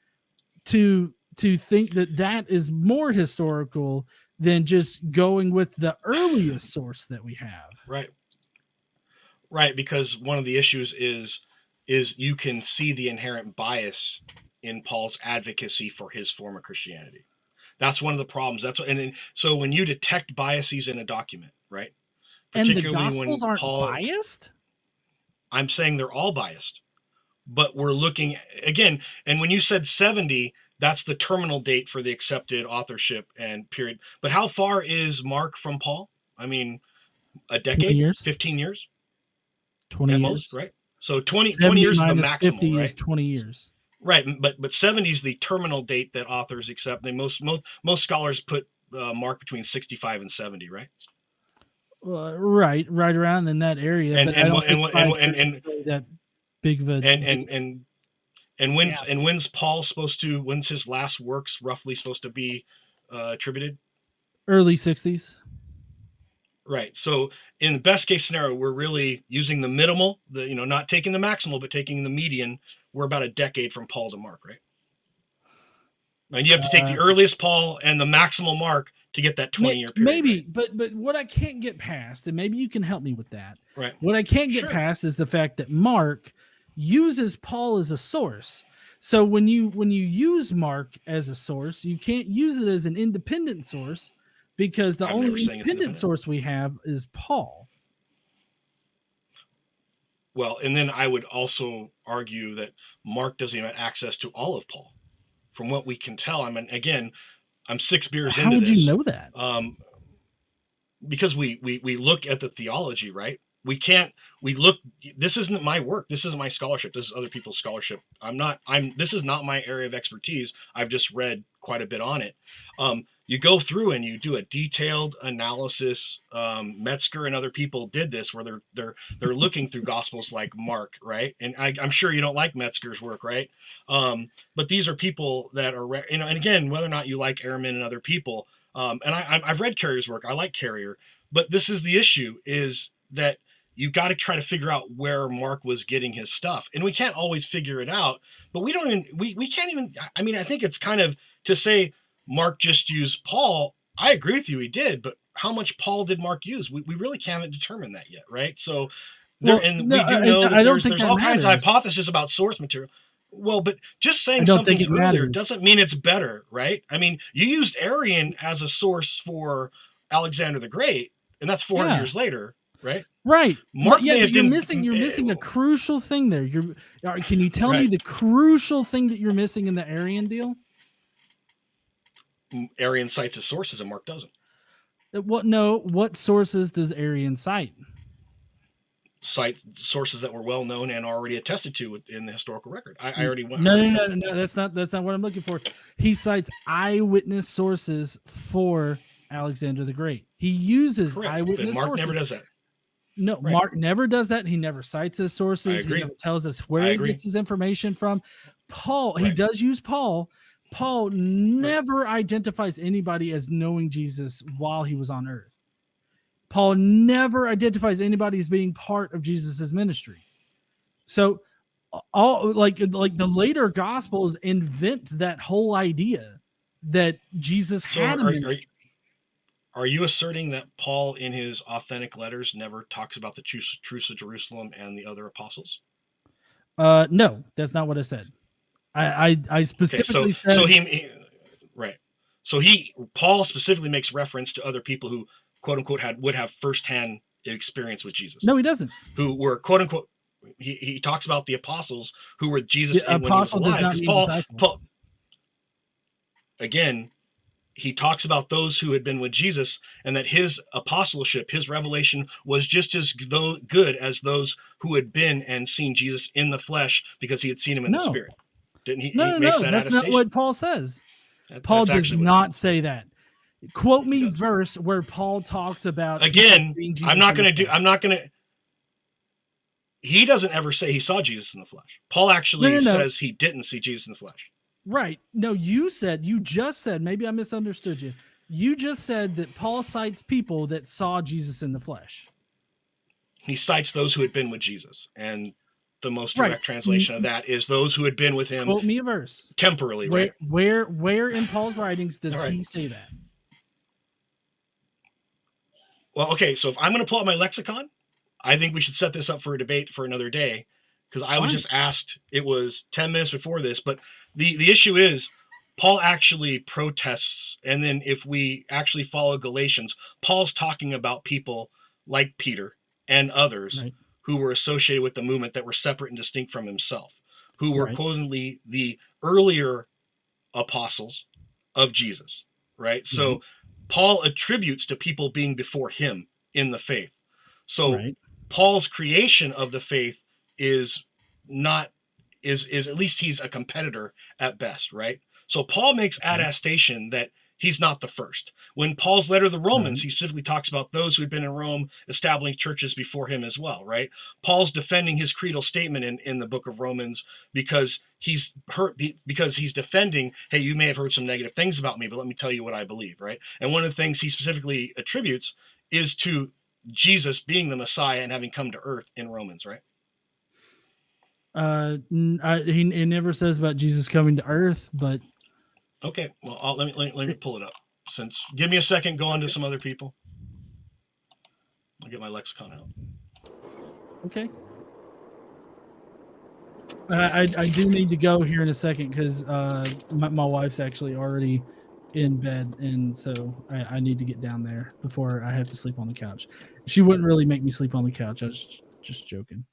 to think that is more historical than just going with the earliest source that we have. Right, because one of the issues is you can see the inherent bias in Paul's advocacy for his form of Christianity. That's one of the problems. So when you detect biases in a document, right? And the Gospels aren't biased? I'm saying they're all biased. but we're looking again. And when you said 70, that's the terminal date for the accepted authorship and period. But how far is Mark from Paul? I mean, a 20 decade, years. 15 years 20 at years. most, right? So 20 70 years is the minus maximum, 50 right? is 20 years. Right, but 70 is the terminal date that authors accept. And most scholars put Mark between 65 and 70, right? Right around in that area. And but I don't think 5 years is really that big of a. When's Paul supposed to? When's his last works roughly supposed to be attributed? Early 60s. Right. So in the best case scenario, we're really using the minimal, not taking the maximal, but taking the median. We're about a decade from Paul to Mark, right? And you have to take the earliest Paul and the maximal Mark to get that 20-year period. Maybe, right? but what I can't get past, and maybe you can help me with that. Right. What I can't get past is the fact that Mark uses Paul as a source. So when you use Mark as a source, you can't use it as an independent source because the only independent source we have is Paul. Well, and then I would also argue that Mark doesn't even have access to all of Paul. From what we can tell, I mean, again, I'm 6 beers into this. How would you know that? Because we look at the theology, right? This isn't my work. This isn't my scholarship. This is other people's scholarship. This is not my area of expertise. I've just read quite a bit on it. You go through and you do a detailed analysis. Metzger and other people did this where they're looking through gospels like Mark, right? And I'm sure you don't like Metzger's work, right? But these are people that are, and again, whether or not you like Ehrman and other people, and I've read Carrier's work. I like Carrier, but this is the issue: is that you got to try to figure out where Mark was getting his stuff, and we can't always figure it out. But we can't even. I mean, I think it's kind of to say Mark just used Paul. I agree with you, he did, but how much Paul did Mark use? We really can't determine that yet, right? So, we do know that there's all kinds of hypotheses about source material. Well, but just saying something's earlier doesn't mean it's better, right? I mean, you used Arian as a source for Alexander the Great, and that's 400 years later, right? Right. Mark but you're missing a crucial thing there. Can you tell me the crucial thing that you're missing in the Arian deal? Arian cites as sources and Mark doesn't. What sources does Arian cite? Cite sources that were well known and already attested to in the historical record. I already went. No. That's not what I'm looking for. He cites eyewitness sources for Alexander the Great. He uses eyewitness Mark sources. Never does that. No, right. Mark never does that. He never cites his sources. He never tells us where he gets his information from. Paul, he does use Paul. Paul never identifies anybody as knowing Jesus while he was on earth. Paul never identifies anybody as being part of Jesus's ministry. So all like the later gospels invent that whole idea that Jesus had a ministry. Are you asserting that Paul in his authentic letters never talks about the truce of Jerusalem and the other apostles? No, that's not what I said. I specifically said Paul specifically makes reference to other people who quote unquote would have firsthand experience with Jesus. No, he doesn't. Who were quote unquote. He talks about the apostles who were Jesus. The apostle does not mean disciple. Paul, again, he talks about those who had been with Jesus, and that his apostleship, his revelation, was just as good as those who had been and seen Jesus in the flesh, because he had seen him in the spirit. Didn't he? No, that's not what Paul says. Paul does not say that. Quote me verse where Paul talks about. Again, I'm not going to. He doesn't ever say he saw Jesus in the flesh. Paul actually says he didn't see Jesus in the flesh. Right. No, you just said, maybe I misunderstood you. You just said that Paul cites people that saw Jesus in the flesh. He cites those who had been with Jesus. And the most direct translation of that is those who had been with him. Quote me a verse. Temporarily, right? Where in Paul's writings does he say that? Well, okay, so if I'm going to pull out my lexicon, I think we should set this up for a debate for another day, because I was just asked, it was 10 minutes before this, but the issue is Paul actually protests, and then if we actually follow Galatians, Paul's talking about people like Peter and others who were associated with the movement that were separate and distinct from himself. who were Right. quotedly the earlier apostles of Jesus, right? So Paul attributes to people being before him in the faith. So Right. Paul's creation of the faith is not is at least he's a competitor at best, right? So Paul makes attestation that he's not the first. When Paul's letter to the Romans, he specifically talks about those who'd been in Rome establishing churches before him as well, right? Paul's defending his creedal statement in the book of Romans because he's defending, hey, you may have heard some negative things about me, but let me tell you what I believe, right? And one of the things he specifically attributes is to Jesus being the Messiah and having come to earth in Romans, right? He never says about Jesus coming to earth, but okay. Well, let me pull it up. Give me a second. Go on to some other people. I'll get my lexicon out. Okay. I do need to go here in a second because my wife's actually already in bed, and so I need to get down there before I have to sleep on the couch. She wouldn't really make me sleep on the couch. I was just joking.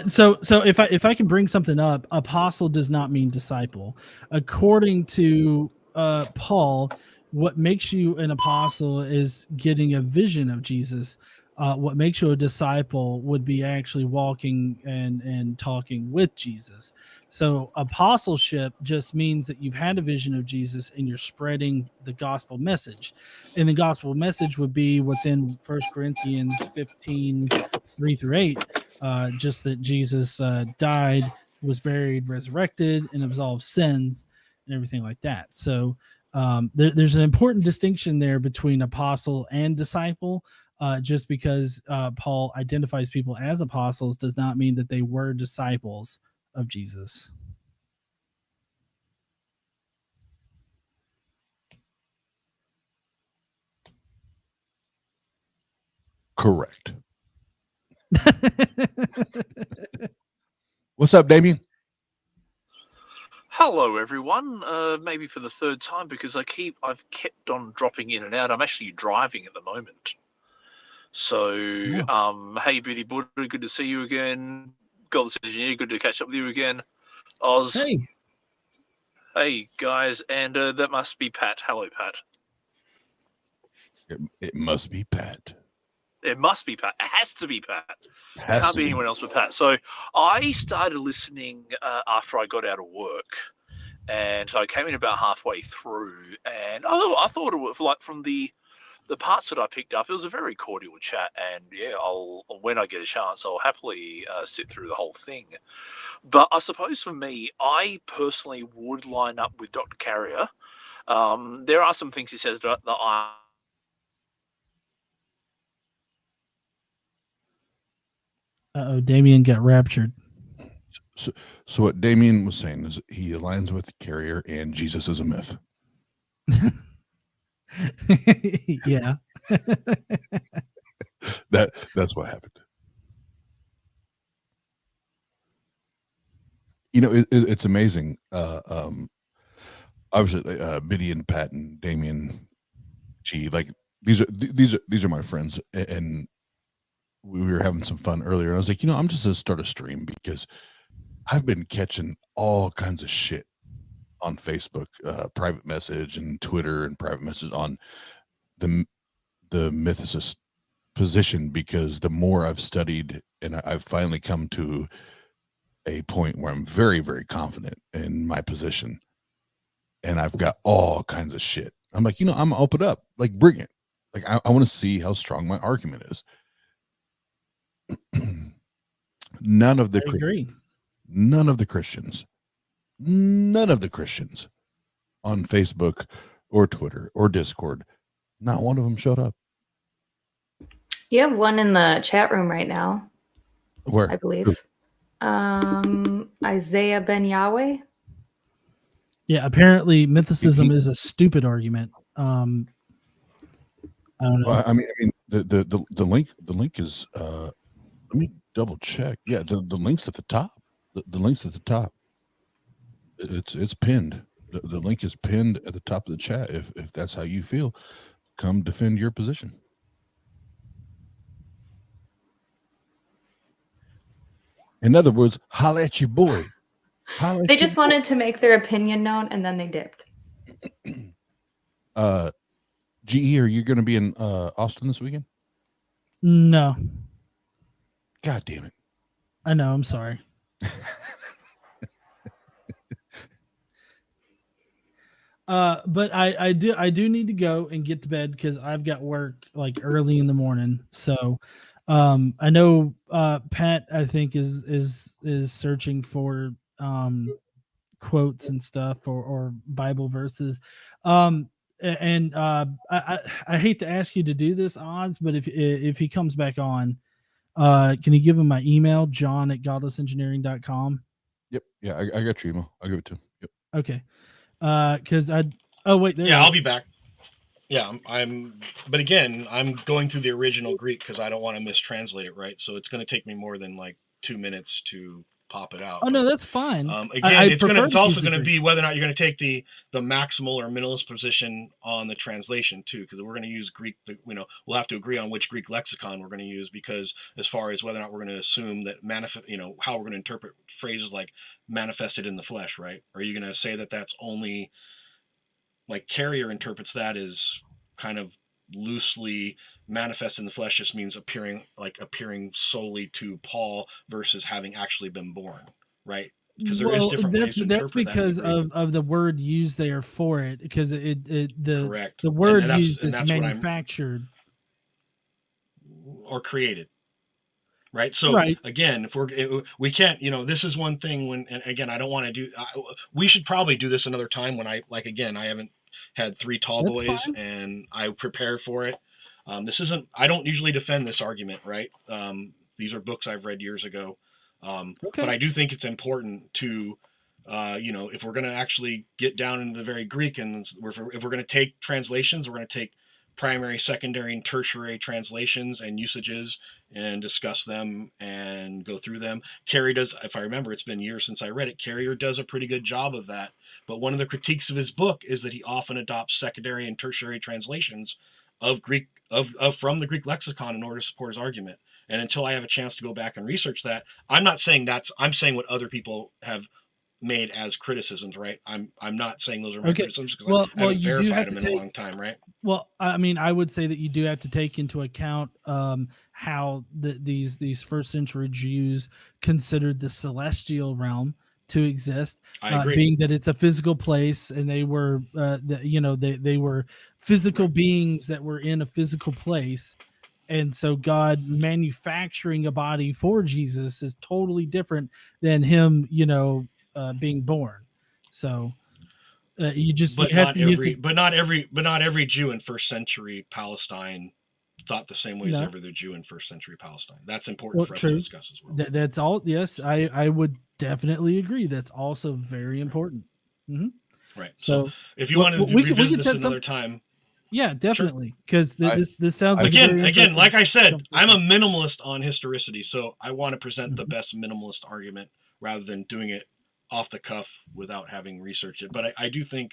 So if I can bring something up, apostle does not mean disciple. According to Paul, what makes you an apostle is getting a vision of Jesus. What makes you a disciple would be actually walking and talking with Jesus. So apostleship just means that you've had a vision of Jesus and you're spreading the gospel message. And the gospel message would be what's in 1 Corinthians 15, 3-8, just that Jesus died, was buried, resurrected, and absolved sins and everything like that. So there's an important distinction there between apostle and disciple. Just because Paul identifies people as apostles does not mean that they were disciples of Jesus. Correct. What's up, Damien? Hello, everyone. Maybe for the third time because I've kept on dropping in and out. I'm actually driving at the moment. So, hey, Beauty Buddha, good to see you again. Godless Engineer, good to catch up with you again. Oz. Hey, guys, and that must be Pat. Hello, Pat. It must be Pat. It must be Pat. It has to be Pat. It can't be anyone else but Pat. So I started listening after I got out of work. And so I came in about halfway through. And I thought it was like from the parts that I picked up, it was a very cordial chat. And yeah, when I get a chance, I'll happily sit through the whole thing. But I suppose for me, I personally would line up with Dr. Carrier. There are some things he says that I... Damien got raptured. So what Damien was saying is he aligns with Carrier and Jesus is a myth. Yeah. That's what happened. You know, it's amazing. Obviously, Biddy and Pat and Damien G, like these are my friends, and we were having some fun earlier. I was like, I'm just gonna start a stream because I've been catching all kinds of shit on Facebook, private message, and Twitter, and private message on the mythicist position, because the more I've studied, and I've finally come to a point where I'm very, very confident in my position, and I've got all kinds of shit. I'm like, I'm gonna open up, like, bring it. Like, I want to see how strong my argument is. None of the Christians on Facebook or Twitter or Discord, not one of them showed up. You have one in the chat room right now. Where? I believe. Isaiah Ben Yahweh. Yeah, apparently mythicism is a stupid argument. I don't know. Well, I mean, the link is. Let me double check. Yeah, the link's at the top. The link's at the top. It's pinned. The link is pinned at the top of the chat. If that's how you feel, come defend your position. In other words, holla at your boy. Holla at They your just boy. wanted to make their opinion known, and then they dipped. GE, are you going to be in Austin this weekend? No, God damn it. I know. I'm sorry. But I do need to go and get to bed because I've got work like early in the morning. So I know Pat I think is searching for quotes and stuff or Bible verses. And I hate to ask you to do this, Odds, but if he comes back on, can you give him my email, john@godlessengineering.com? Yep. Yeah, I got your email. I'll give it to him. Yep. Okay. Because wait, there Yeah, it is. I'll be back. Yeah, but again, I'm going through the original Greek because I don't want to mistranslate it, right? So it's going to take me more than like 2 minutes to pop it out. Oh no, that's fine. Again, it's prefer to also use going to Greek. be whether or not you're going to take the maximal or minimalist position on the translation too, because we're going to use Greek. We'll have to agree on which Greek lexicon we're going to use, because as far as whether or not we're going to assume that how we're going to interpret phrases like manifested in the flesh, right? Are you going to say that that's only like Carrier interprets that as kind of loosely manifest in the flesh just means appearing solely to Paul versus having actually been born, right? Because there is different ways to that's interpret because that in the Greek. of the word used there for it, because Correct. the word And that's- used and is that's what I'm- manufactured or created, right? So right. again, if we can't, this is one thing and again, I don't want to do, we should probably do this another time when I haven't had 3 tall That's boys fine. and I prepared for it. I don't usually defend this argument, right? These are books I've read years ago. Okay. But I do think it's important to, if we're going to actually get down into the very Greek, and if we're going to take translations, we're going to take primary, secondary, and tertiary translations and usages and discuss them and go through them. Carrier does, if I remember, it's been years since I read it, Carrier does a pretty good job of that. But one of the critiques of his book is that he often adopts secondary and tertiary translations of Greek from the Greek lexicon in order to support his argument. And until I have a chance to go back and research that, I'm saying what other people have made as criticisms, right? I'm not saying those are my criticisms because I haven't verified them in a long time, right? Well, I mean, I would say that you do have to take into account how these first century Jews considered the celestial realm to exist, being that it's a physical place, and they were, they were physical beings that were in a physical place. And so God manufacturing a body for Jesus is totally different than him, being born. So not every Jew in first century Palestine thought the same way as every other Jew in first century Palestine. That's important for us to discuss as well. That's all. Yes, I would definitely agree. That's also very important. Mm-hmm. Right. So if you want to revisit this another time. Yeah, definitely. Because this sounds like again, like I said, I'm a minimalist on historicity, so I want to present the best minimalist argument rather than doing it off the cuff without having researched it. But I do think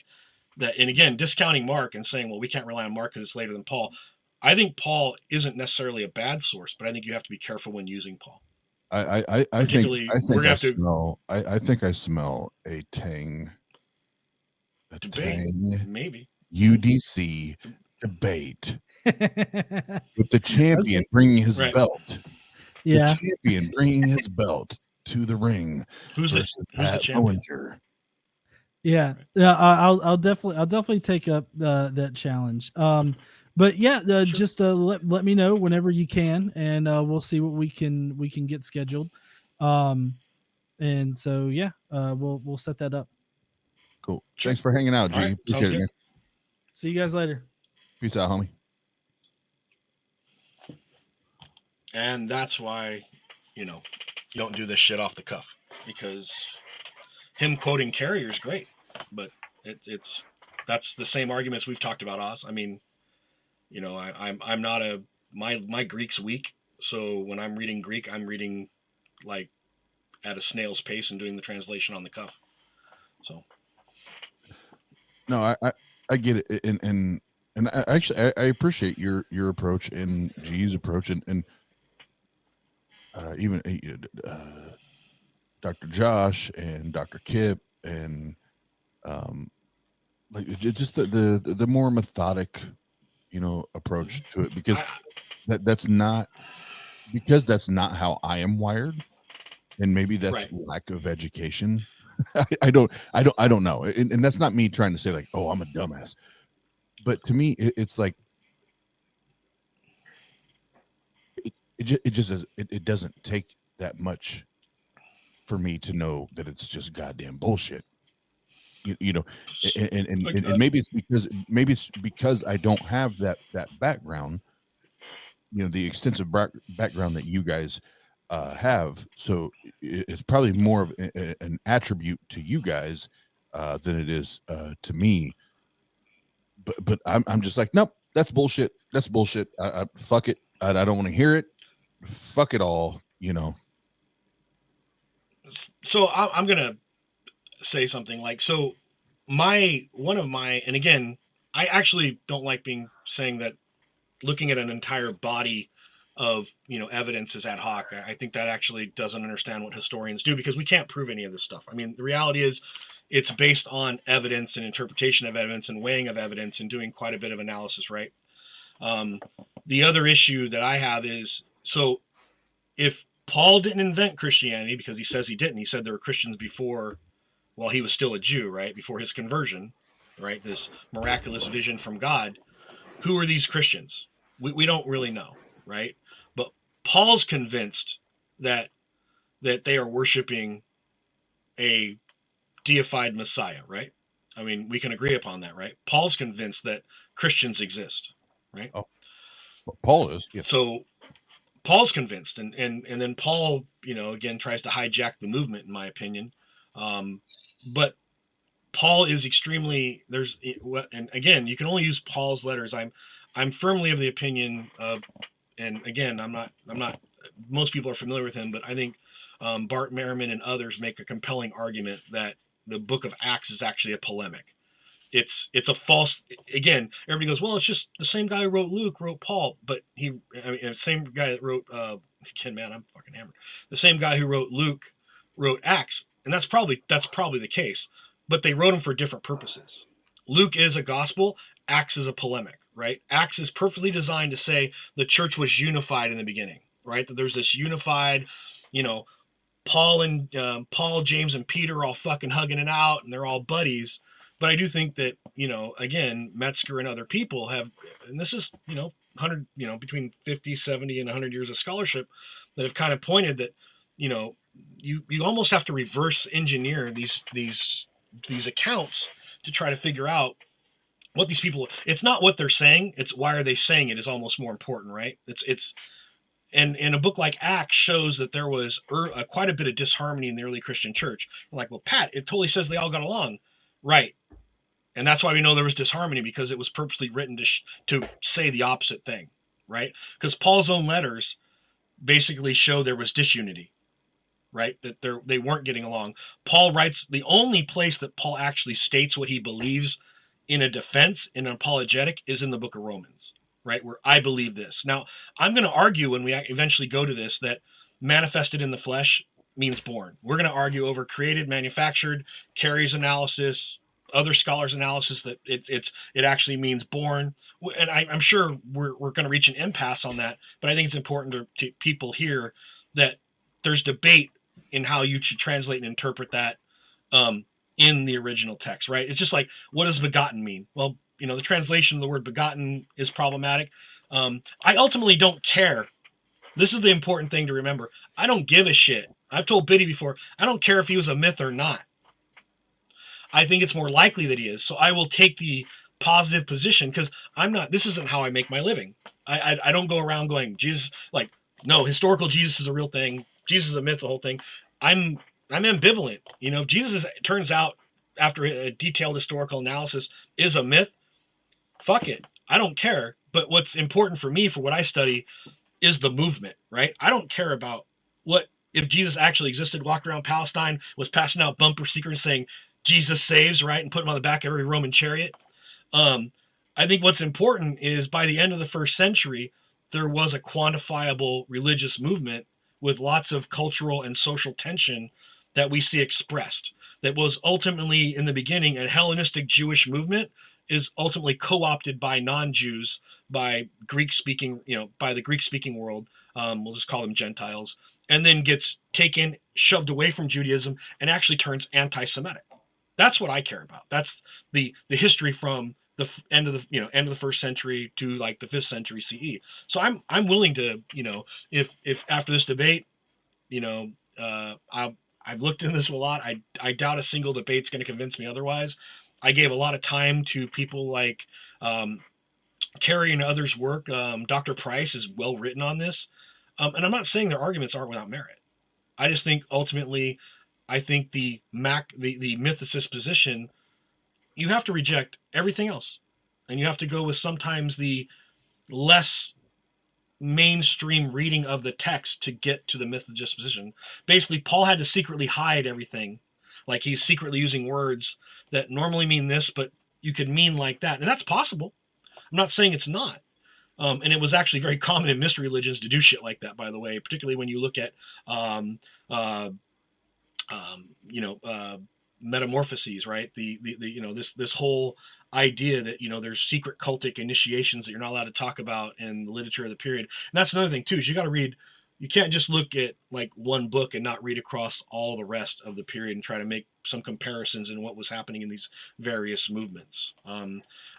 that, and again, discounting Mark and saying, well, we can't rely on Mark because it's later than Paul. I think Paul isn't necessarily a bad source, but I think you have to be careful when using Paul. I think I smell a Tang. Debate, maybe. UDC debate with the champion bringing his belt. Yeah, the champion bringing his belt to the ring versus Pat Lowinger. Yeah, I'll definitely take up that challenge. But yeah, just let me know whenever you can, and we'll see what we can get scheduled. And so yeah, we'll set that up. Cool. Sure. Thanks for hanging out, G. Right. Appreciate it, man. See you guys later. Peace out, homie. And that's why, you don't do this shit off the cuff, because him quoting Carrier is great, but that's the same arguments we've talked about, Oz. I mean, I'm not my Greek's weak, so when I'm reading Greek, I'm reading like at a snail's pace and doing the translation on the cuff. So No, I get it, and I actually I appreciate your approach and G's approach, and even Dr. Josh and Dr. Kip and like just the more methodic, approach to it, because that's not how I am wired, and maybe that's Right. lack of education. I don't know, and that's not me trying to say like, oh, I'm a dumbass, but to me, it's like it doesn't take that much for me to know that it's just goddamn bullshit. And maybe it's because I don't have that background, the extensive background that you guys have. So it's probably more of an attribute to you guys than it is to me. But I'm just like, nope, that's bullshit. That's bullshit. I fuck it. I don't want to hear it. Fuck it all. So I'm gonna say something like, so and again, I actually don't like saying that looking at an entire body of evidence is ad hoc. I think that actually doesn't understand what historians do, because we can't prove any of this stuff. I mean, the reality is it's based on evidence and interpretation of evidence and weighing of evidence and doing quite a bit of analysis, right? The other issue that I have is, so if Paul didn't invent Christianity, because he says he didn't, he said there were Christians before, while he was still a Jew, right? Before his conversion, right? This miraculous vision from God. Who are these Christians? We don't really know, right? But Paul's convinced that they are worshiping a deified Messiah, right? I mean, we can agree upon that, right? Paul's convinced that Christians exist, right? Oh, well, Paul is. Yeah. So Paul's convinced, and then Paul, again, tries to hijack the movement, in my opinion. But Paul is extremely, and again, you can only use Paul's letters. I'm firmly of the opinion of, and again, I'm not, most people are familiar with him, but I think Bart Merriman and others make a compelling argument that the book of Acts is actually a polemic. It's a false, again, everybody goes, well, it's just the same guy who wrote Luke wrote Paul, but same guy that wrote, again, man, I'm fucking hammered. The same guy who wrote Luke wrote Acts. And that's probably the case, but they wrote them for different purposes. Luke is a gospel. Acts is a polemic, right? Acts is perfectly designed to say the church was unified in the beginning, right? That there's this unified, Paul, James, and Peter are all fucking hugging it out, and they're all buddies. But I do think that, again, Metzger and other people have, and this is, 100, between 50, 70, and 100 years of scholarship that have kind of pointed that, you almost have to reverse engineer these accounts to try to figure out what these people, it's not what they're saying, it's why are they saying it is almost more important, right? And a book like Acts shows that there was quite a bit of disharmony in the early Christian church. I'm like, well, Pat, it totally says they all got along. Right. And that's why we know there was disharmony, because it was purposely written to say the opposite thing, right? Because Paul's own letters basically show there was disunity, right? That they weren't getting along. Paul writes, the only place that Paul actually states what he believes in a defense, in an apologetic, is in the book of Romans, right? Where I believe this. Now, I'm going to argue when we eventually go to this that manifested in the flesh means born. We're going to argue over created, manufactured, Carey's analysis, other scholars' analysis that it actually means born. And I'm sure we're going to reach an impasse on that, but I think it's important to people here that there's debate in how you should translate and interpret that in the original text, right? It's just like, what does begotten mean? Well, the translation of the word begotten is problematic. I ultimately don't care. This is the important thing to remember. I don't give a shit. I've told Biddy before, I don't care if he was a myth or not. I think it's more likely that he is. So I will take the positive position, because this isn't how I make my living. I don't go around going, Jesus, like, no, historical Jesus is a real thing. Jesus is a myth, the whole thing. I'm ambivalent. If Jesus turns out after a detailed historical analysis is a myth, fuck it. I don't care. But what's important for me, for what I study, is the movement, right? I don't care about if Jesus actually existed, walked around Palestine, was passing out bumper stickers saying, Jesus saves, right, and put him on the back of every Roman chariot. I think what's important is by the end of the first century, there was a quantifiable religious movement with lots of cultural and social tension that we see expressed. That was ultimately, in the beginning, a Hellenistic Jewish movement is ultimately co-opted by non-Jews, by Greek-speaking, by the Greek-speaking world. We'll just call them Gentiles, and then gets taken, shoved away from Judaism, and actually turns anti-Semitic. That's what I care about. That's the history from the end of the first century to like the 5th century CE. So I'm willing to, if after this debate, I've looked into this a lot. I doubt a single debate's going to convince me otherwise. I gave a lot of time to people like Carey and others' work. Dr. Price is well written on this. And I'm not saying their arguments aren't without merit. I just think ultimately, I think the mythicist position, you have to reject everything else. And you have to go with sometimes the less mainstream reading of the text to get to the mythicist position. Basically, Paul had to secretly hide everything. Like he's secretly using words that normally mean this, but you could mean like that. And that's possible. I'm not saying it's not. And it was actually very common in mystery religions to do shit like that, by the way, particularly when you look at, metamorphoses, right? This whole idea that, there's secret cultic initiations that you're not allowed to talk about in the literature of the period. And that's another thing too, is you got to read, you can't just look at like one book and not read across all the rest of the period and try to make some comparisons in what was happening in these various movements.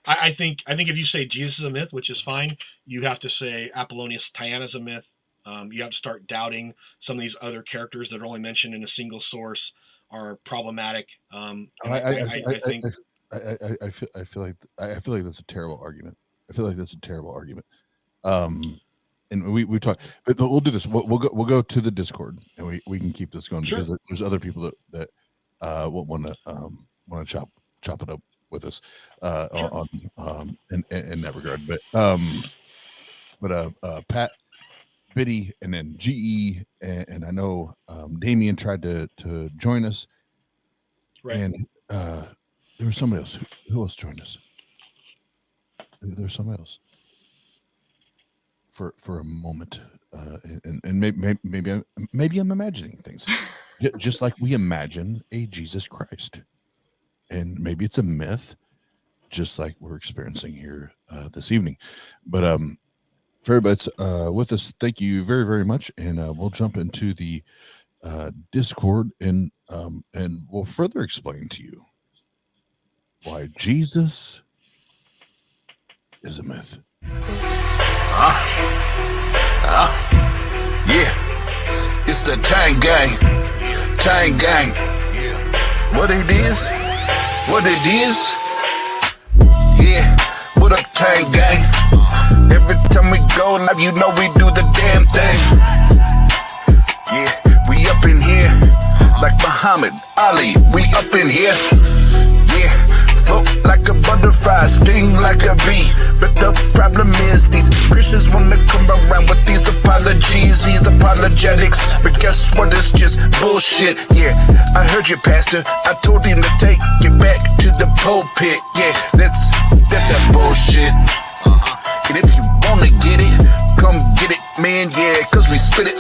I think if you say Jesus is a myth, which is fine, you have to say Apollonius Tyana is a myth. You have to start doubting some of these other characters that are only mentioned in a single source are problematic. I feel like that's a terrible argument. And we talk, but we'll do this. We'll go to the Discord, and we can keep this going. Sure. Because there's other people that want to chop it up with us sure. on in that regard. But Pat, Biddy, and then GE, and I know Damien tried to join us, right. And there was somebody else. Who else joined us? There's somebody else. For a moment, and maybe I'm imagining things, just like we imagine a Jesus Christ, and maybe it's a myth, just like we're experiencing here this evening. But for everybody that's with us, thank you very, very much, and we'll jump into the Discord, and we'll further explain to you why Jesus is a myth. Yeah, it's the Tang gang. What it is? Yeah, what up, Tang gang? Every time we go live, we do the damn thing. Yeah, we up in here like Muhammad Ali. We up in here. Yeah. Float like a butterfly, sting like a bee. But the problem is these Christians wanna come around with these apologies, these apologetics. But guess what? It's just bullshit. Yeah, I heard you, Pastor. I told him to take it back to the pulpit. Yeah, that's that bullshit. And if you wanna get it, come get it, man. Yeah, cause we spit it.